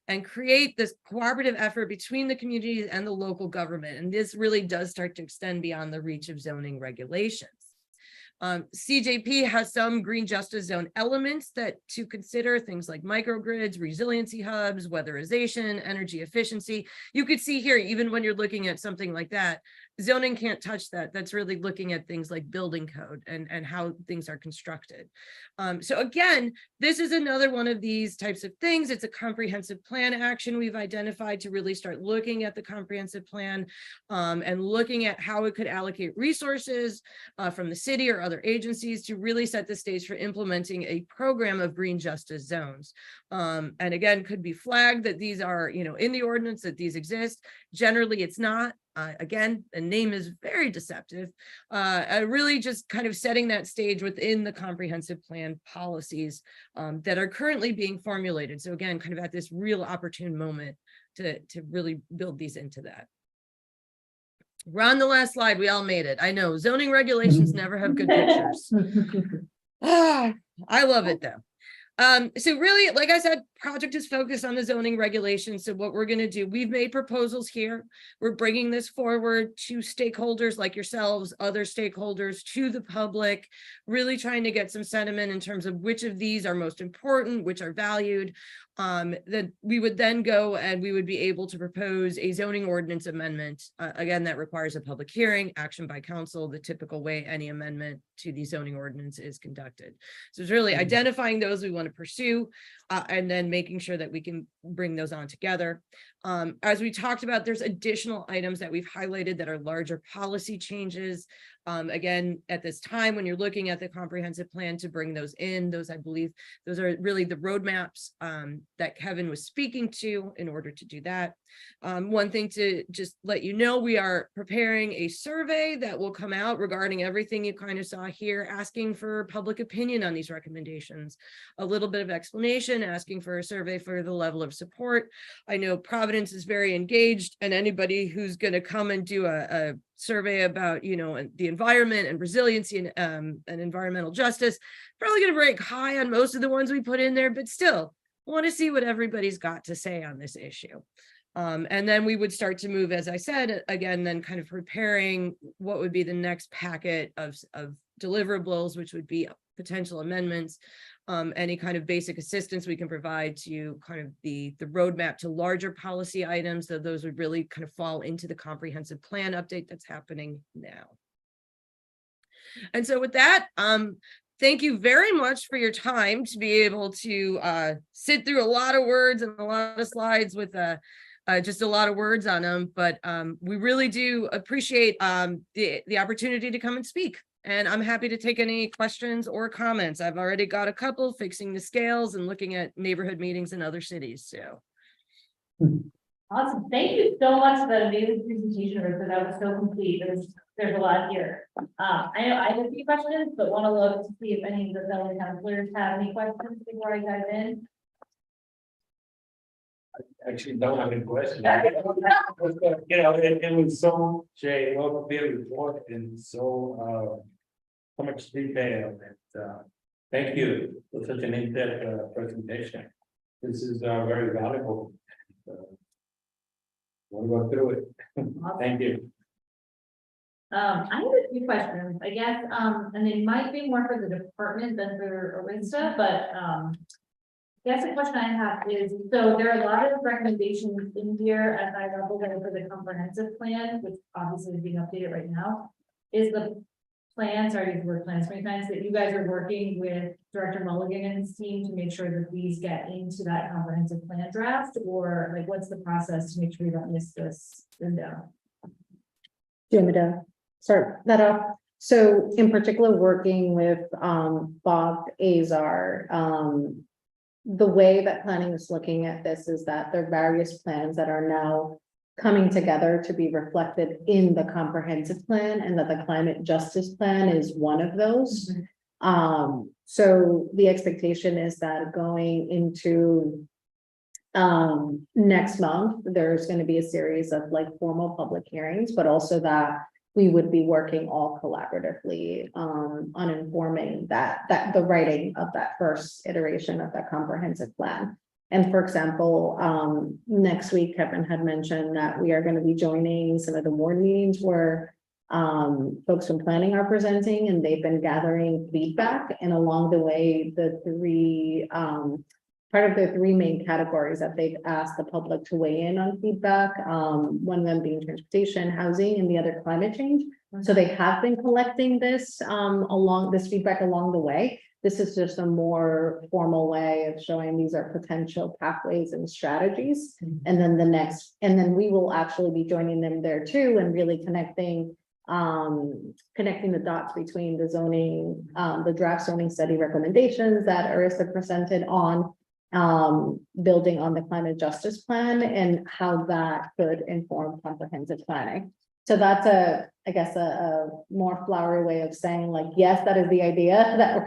and create this cooperative effort between the communities and the local government. And this really does start to extend beyond the reach of zoning regulations. CJP has some green justice zone elements that to consider, things like microgrids, resiliency hubs, weatherization, energy efficiency. You could see here, even when you're looking at something like that, zoning can't touch that. That's really looking at things like building code and how things are constructed. So again, this is another one of these types of things. It's a comprehensive plan action we've identified to really start looking at the comprehensive plan and looking at how it could allocate resources from the city or other agencies to really set the stage for implementing a program of green justice zones. And again, could be flagged that these are, in the ordinance, that these exist. Generally, it's not. Again, the name is very deceptive. Really just kind of setting that stage within the comprehensive plan policies that are currently being formulated. So again, kind of at this real opportune moment to really build these into that. We're on the last slide. We all made it. I know zoning regulations never have good pictures. I love it though. So really, like I said, project is focused on the zoning regulations. So what we're going to do, we've made proposals here. We're bringing this forward to stakeholders like yourselves, other stakeholders, to the public, really trying to get some sentiment in terms of which of these are most important, which are valued. That we would then go and we would be able to propose a zoning ordinance amendment. Again, that requires a public hearing, action by council, the typical way any amendment to the zoning ordinance is conducted. So it's really identifying those we want to pursue and then making sure that we can bring those on together. As we talked about, there's additional items that we've highlighted that are larger policy changes. Again, at this time, when you're looking at the comprehensive plan to bring those in, those, I believe, those are really the roadmaps that Kevin was speaking to in order to do that. One thing to just let you know, we are preparing a survey that will come out regarding everything you kind of saw here, asking for public opinion on these recommendations, a little bit of explanation, asking for a survey for the level of support. I know Providence is very engaged, and anybody who's going to come and do a survey about, the environment and resiliency and environmental justice, probably going to rank high on most of the ones we put in there, but still want to see what everybody's got to say on this issue. And then we would start to move, as I said, again, then kind of preparing what would be the next packet of deliverables, which would be potential amendments, any kind of basic assistance we can provide to kind of the roadmap to larger policy items. So those would really kind of fall into the comprehensive plan update that's happening now. And so with that, thank you very much for your time to be able to sit through a lot of words and a lot of slides with just a lot of words on them, but we really do appreciate the opportunity to come and speak. And I'm happy to take any questions or comments. I've already got a couple, fixing the scales and looking at neighborhood meetings in other cities. So. Awesome. Thank you so much for that amazing presentation, Rita. That was so complete. There's a lot here. I know I have a few questions, but want to look to see if any of the fellow counselors have any questions before I dive in. Actually don't have any questions. It was so, Jay, well, very report and so much detail. And thank you for such an in-depth presentation. This is very valuable. We'll go through it. Thank you. I have a few questions, I guess, and it might be more for the department than for Arista, but I guess the question I have is, so there are a lot of recommendations in here at high level that are for the comprehensive plan, which obviously is being updated right now. Is the plan, sorry to use the word plans many times, that you guys are working with Director Mulligan and his team to make sure that these get into that comprehensive plan draft, or like, what's the process to make sure we don't miss this window? Do you want me to start that off? So in particular, working with Bob Azar, the way that planning is looking at this is that there are various plans that are now coming together to be reflected in the comprehensive plan, and that the climate justice plan is one of those. So the expectation is that going into next month, there's going to be a series of like formal public hearings, but also that we would be working all collaboratively on informing that the writing of that first iteration of that comprehensive plan. And for example, next week, Kevin had mentioned that we are going to be joining some of the board meetings where folks from planning are presenting, and they've been gathering feedback. And along the way, part of the three main categories that they've asked the public to weigh in on feedback, one of them being transportation, housing, and the other climate change. So they have been collecting this feedback along the way. This is just a more formal way of showing these are potential pathways and strategies. And then we will actually be joining them there too, and really connecting the dots between the zoning, the draft zoning study recommendations that Arista presented on building on the climate justice plan, and how that could inform comprehensive planning. So that's I guess a more flowery way of saying, like, yes, that is the idea, that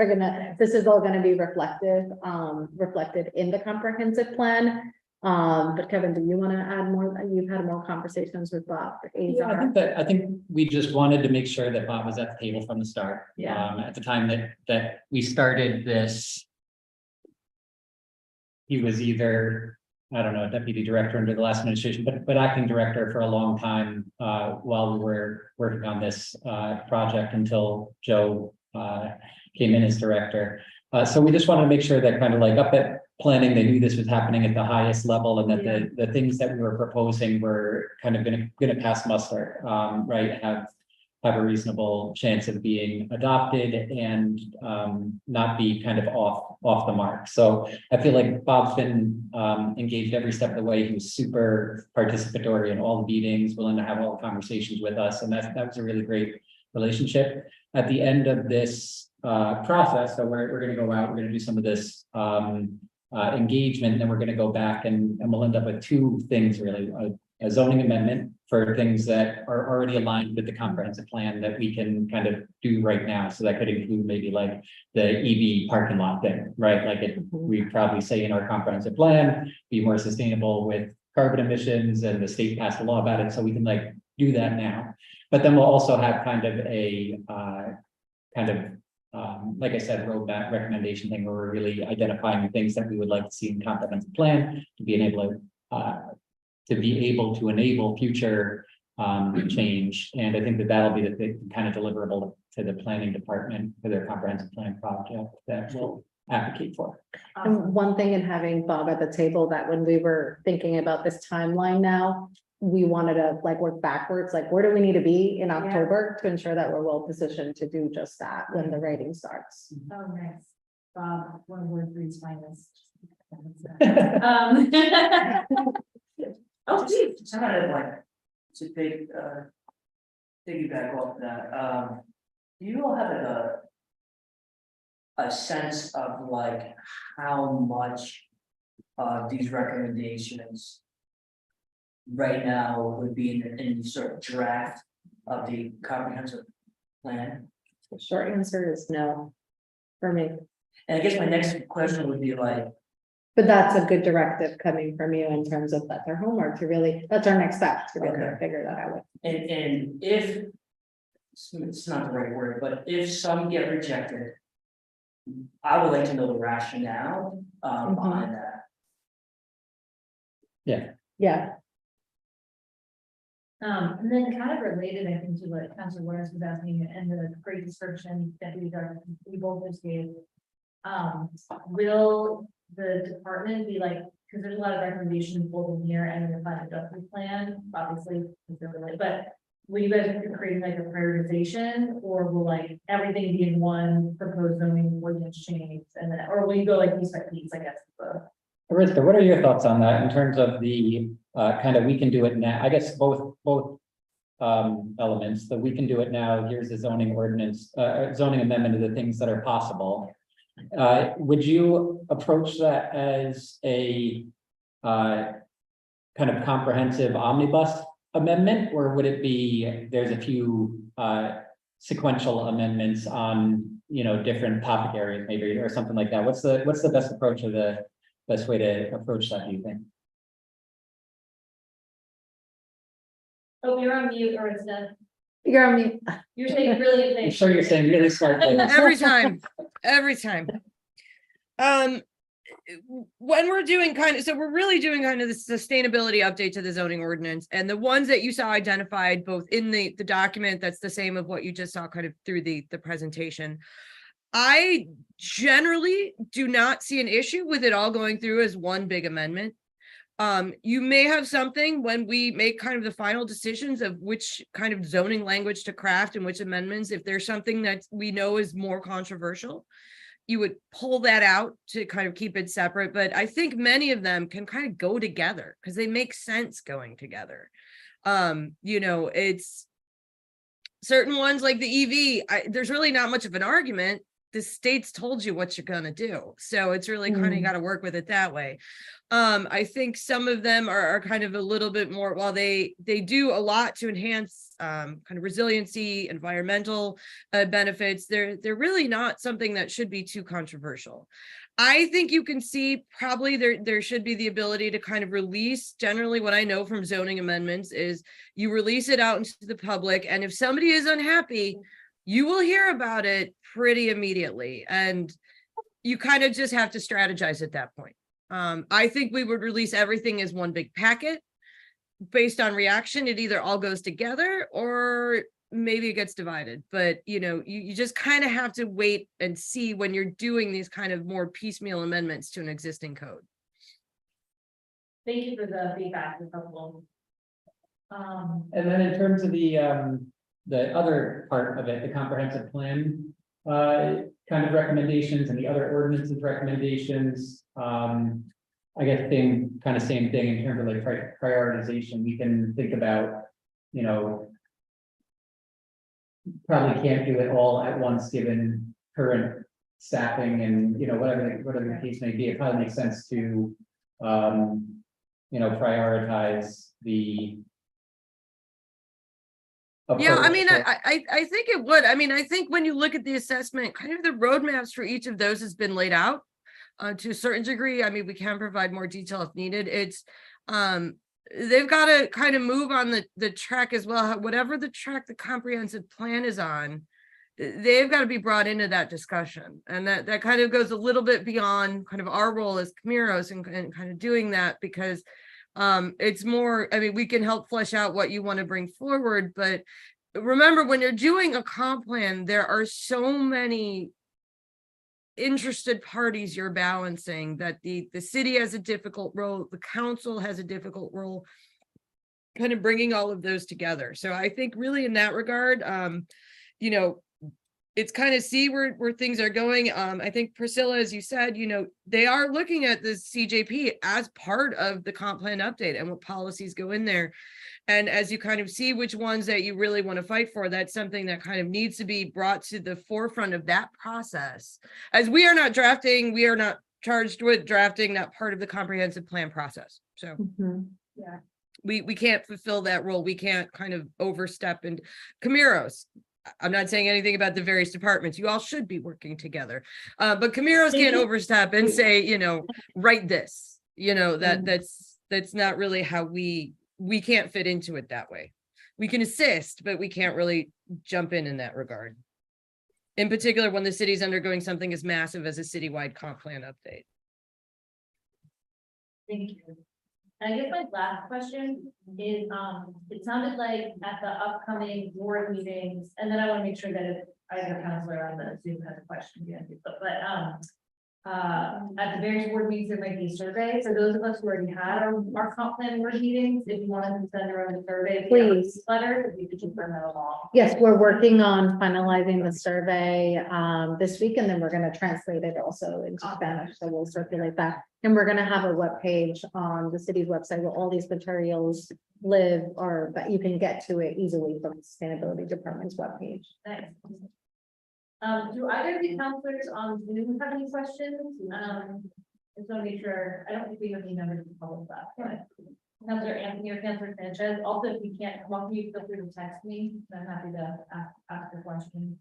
this is all gonna be reflected in the comprehensive plan. But Kevin, do you want to add more? You've had more conversations with Bob. Yeah, I think we just wanted to make sure that Bob was at the table from the start. Yeah. At the time that we started this, he was either, I don't know, deputy director under the last administration, but acting director for a long time while we were working on this project until Joe came in as director. So we just wanted to make sure that kind of like up at planning, they knew this was happening at the highest level, and that the things that we were proposing were kind of gonna pass muster, right? Have a reasonable chance of being adopted and not be kind of off the mark. So I feel like Bob's been engaged every step of the way. He was super participatory in all the meetings, willing to have all the conversations with us, and that was a really great relationship. At the end of this process, so we're going to go out, we're going to do some of this engagement, and then we're going to go back and we'll end up with two things really: a zoning amendment for things that are already aligned with the comprehensive plan that we can kind of do right now. So that could include maybe like the EV parking lot thing, right? Like we probably say in our comprehensive plan, be more sustainable with carbon emissions, and the state passed a law about it. So we can like do that now. But then we'll also have kind of a like I said, roadmap recommendation thing where we're really identifying things that we would like to see in comprehensive plan to be able to enable future change. And I think that that'll be the kind of deliverable to the planning department for their comprehensive plan project that we'll advocate for. And one thing in having Bob at the table, that when we were thinking about this timeline now, we wanted to like work backwards, like where do we need to be in October to ensure that we're well positioned to do just that when the rating starts. Oh, nice. Bob, one of Word 3's finest. Oh, geez, just kind of like to piggyback off that. Do you all have a sense of like how much these recommendations right now would be in sort of draft of the comprehensive plan? The short answer is no, for me. And I guess my next question would be like, But that's a good directive coming from you in terms of that's our homework to really, that's our next step to really Okay. figure that out. and if it's not the right word, but if some get rejected, I would like to know the rationale behind that. Yeah, And then kind of related, I think, to what Councilor Lawrence was asking, and the great description that we both just gave. Will the department be like, because there's a lot of recommendations both in here and in the climate justice plan, obviously, but will you guys be creating like a prioritization, or will like everything be in one proposed zoning ordinance change, and then, or will you go like piece by piece, I guess? Arista, what are your thoughts on that in terms of the kind of we can do it now? I guess both elements, that we can do it now, here's the zoning ordinance, zoning amendment of the things that are possible. Would you approach that as a kind of comprehensive omnibus amendment, or would it be, there's a few sequential amendments on, different topic areas maybe, or something like that? What's the best approach, or the best way to approach that, do you think? Oh, you're on mute, Arista. You're on mute. You're saying brilliant I'm things. sure you're saying really smart things. Every time, every time. When we're doing so we're really doing kind of the sustainability update to the zoning ordinance, and the ones that you saw identified both in the document, that's the same of what you just saw kind of through the presentation. I generally do not see an issue with it all going through as one big amendment. You may have something when we make kind of the final decisions of which kind of zoning language to craft and which amendments, if there's something that we know is more controversial, you would pull that out to kind of keep it separate. But I think many of them can kind of go together because they make sense going together. It's certain ones like the EV, there's really not much of an argument. The state's told you what you're gonna do. So it's really kind of got to work with it that way. I think some of them are kind of a little bit more, while they do a lot to enhance kind of resiliency, environmental benefits, they're really not something that should be too controversial. I think you can see probably there should be the ability to kind of release, generally what I know from zoning amendments is you release it out into the public, and if somebody is unhappy, you will hear about it pretty immediately, and you kind of just have to strategize at that point. I think we would release everything as one big packet based on reaction. It either all goes together or maybe it gets divided, but you just kind of have to wait and see when you're doing these kind of more piecemeal amendments to an existing code. Thank you for the feedback, it's helpful. And then in terms of the other part of it, the comprehensive plan kind of recommendations and the other ordinances recommendations, I guess same thing in terms of like prioritization. We can think about, probably can't do it all at once given current staffing and whatever the case may be. It probably makes sense to prioritize the Yeah, I mean, approach. I think it would. I mean, I think when you look at the assessment, kind of the roadmaps for each of those has been laid out to a certain degree. I mean, we can provide more detail if needed. It's they've got to kind of move on the track as well. Whatever the track the comprehensive plan is on, they've got to be brought into that discussion. And that kind of goes a little bit beyond kind of our role as Camiros and kind of doing that, because it's more, I mean, we can help flesh out what you want to bring forward, but remember, when you're doing a comp plan, there are so many interested parties you're balancing that the city has a difficult role, the council has a difficult role, kind of bringing all of those together. So I think really in that regard, it's kind of see where things are going. I think Priscilla, as you said, they are looking at the CJP as part of the comp plan update and what policies go in there. And as you kind of see which ones that you really want to fight for, that's something that kind of needs to be brought to the forefront of that process. As we are not charged with drafting that part of the comprehensive plan process. So Yeah. we can't fulfill that role. We can't kind of overstep. And Camiros, I'm not saying anything about the various departments. You all should be working together. But Camiros can't overstep and say, write this, that's not really how we can't fit into it that way. We can assist, but we can't really jump in that regard. In particular, when the city's undergoing something as massive as a citywide comp plan update. Thank you. And I guess my last question is, it sounded like at the upcoming board meetings, and then I want to make sure that if either counselor on the Zoom has a question, but at the various board meetings, there might be a survey, for those of us who already had our comp plan board meetings, if you wanted to send around a survey. Please. Letter, if you could just bring that along. Yes, we're working on finalizing the survey this week, and then we're gonna translate it also into Spanish, so we'll circulate that. And we're gonna have a webpage on the city's website where all these materials live, or that you can get to it easily from the Sustainability Department's webpage. Thanks. Do either of the counselors on Zoom have any questions? I just want to make sure, I don't think we have any members of the public left. Go ahead. Counselor Anthony or Counselor Sanchez, also, if you can't come up, you feel free to text me, I'm happy to ask a question.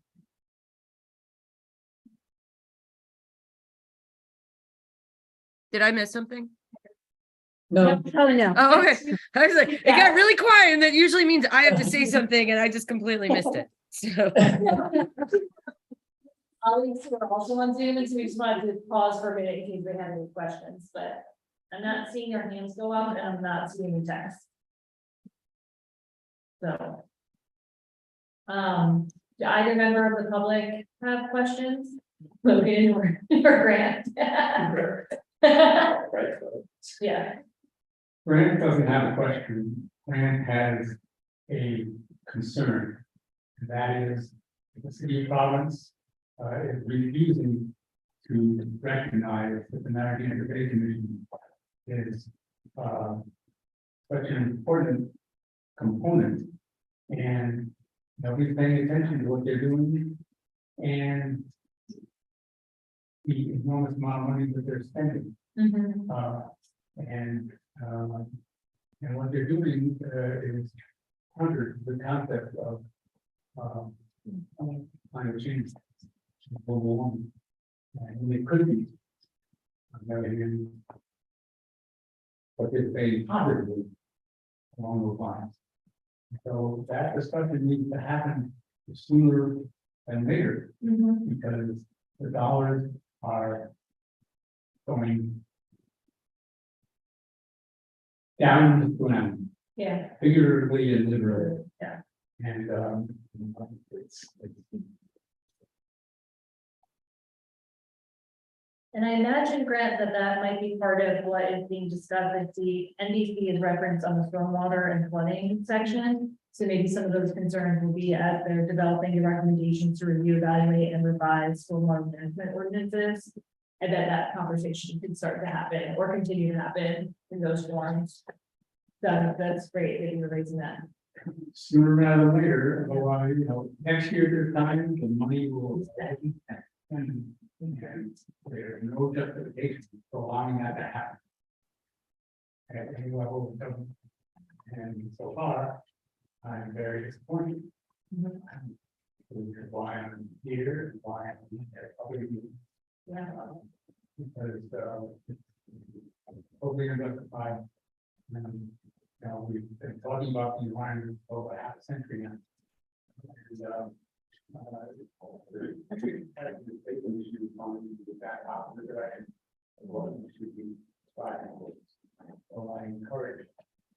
Did I miss something? No, Oh, no. Oh, okay. I was like, it got really quiet and that usually means I have to say something and I just completely missed it. So. Colleagues who are also on Zoom, and so we just wanted to pause for a minute in case they have any questions, but I'm not seeing your hands go up and I'm not seeing any text. So. Do either member of the public have questions? Logan or Grant? Yeah. Grant doesn't have a question. Grant has a concern. And that is the city of Providence is refusing to recognize that the American Integration Commission is such an important component. And nobody's paying attention to what they're doing and the enormous amount of money that they're spending. And what they're doing is counter the concept of climate change, global warming, and they could be. But they're very positively along those lines. So that discussion needs to happen sooner than later, because the dollars are going down the ground, Yeah. figuratively and literally. Yeah. And it's And I imagine, Grant, that might be part of what is being discussed as the NDC is referenced on the stormwater and flooding section. So maybe some of those concerns will be as they're developing the recommendations to review, evaluate, and revise stormwater management ordinances. I bet that conversation could start to happen or continue to happen in those forums. So that's great that you're raising that. sooner rather than later, otherwise, next year this time, the money will. And there's no justification for allowing that to happen. At any level of government. And so far, I'm very disappointed. Which is why I'm here, and why I'm at public meetings. Yeah. Because totally unjustified. We've been talking about the environment for over half a century now. And actually, we should get back out in the direction of what we should be striving for. So I encourage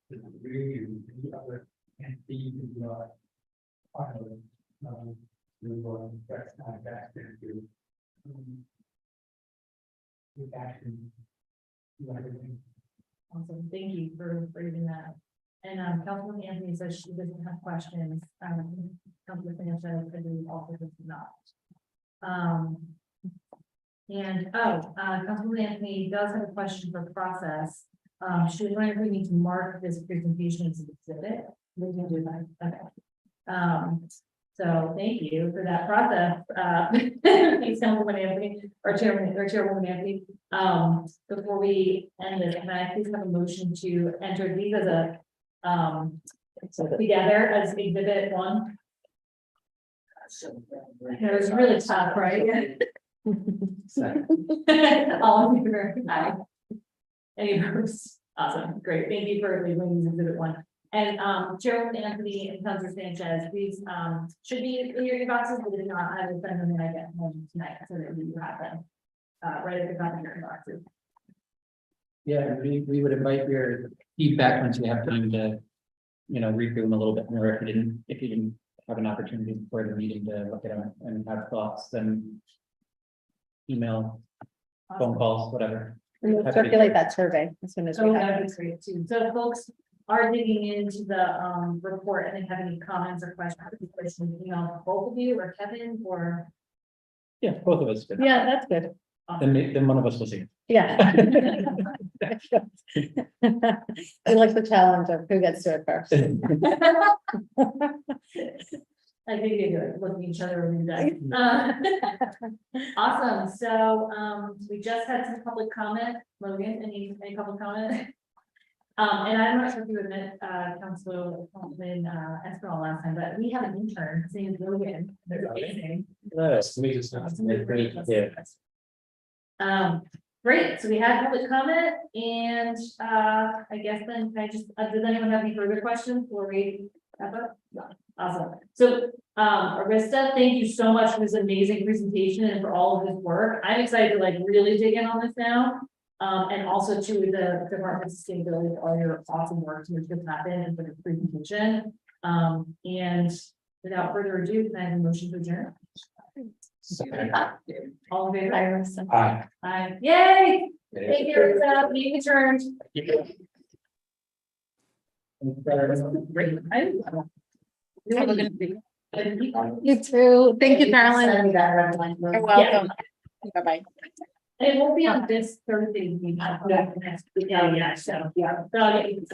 the degree and the other entities who are part of it, that's not back into with action. Do everything. Awesome, thank you for raising that. And Councilman Anthony says she doesn't have questions. Councilman Sanchez, I believe also does not. Councilman Anthony does have a question for process. She was wondering if we need to mark this presentation as an exhibit. We can do that. Okay. So thank you for that process. Thanks, Councilman Anthony, or Chairwoman Anthony. Before we end this, can I please have a motion to enter these as a together as exhibit 1? It was really tough, right? All in favor? Aye. Any opposed? Awesome, great. Thank you for labeling these exhibit 1. And Chairwoman Anthony and Councilor Sanchez, these should be in your inboxes, but if not, I will send them when I get home tonight so that you have them right at the top of your inboxes. yeah, we would invite your feedback once you have time to, read through them a little bit more. If you didn't have an opportunity before the meeting to look at them and have thoughts, then email phone calls, whatever. And we'll circulate that survey as soon as we So have that it. would be great too. So if folks are digging into the report and they have any comments or questions, email both of you or Kevin or. Yeah, both of us. Good. Yeah, that's good. Then one of us will see. Yeah. I like the challenge of who gets to it first. I think you do it, looking at each other when you're done. Awesome, so, we just had some public comment, Logan, any public comment? And I'm not sure if you had met, Councilman, Espinal last time, but we have an intern, his name is Logan. They're amazing. Yes. We just have to make Great, yeah. Great, so we had public comment and, I guess then, can I just, does anyone have any further questions before we wrap up? No. Awesome. So, Arista, thank you so much for this amazing presentation and for all of this work. I'm excited to like really dig in on this now. And also to the Department of Sustainability, for all your awesome work to make this happen and for the presentation. And without further ado, can I have a motion to adjourn? Second. All in favor? Iris. Aye. Aye. Yay! Thank you, Arista. Meeting adjourned. Great. You too. Thank you, Carolyn. You're welcome. Bye-bye. And it won't be on this Thursday. Next week. Yeah, so, yeah. So, I'll get you-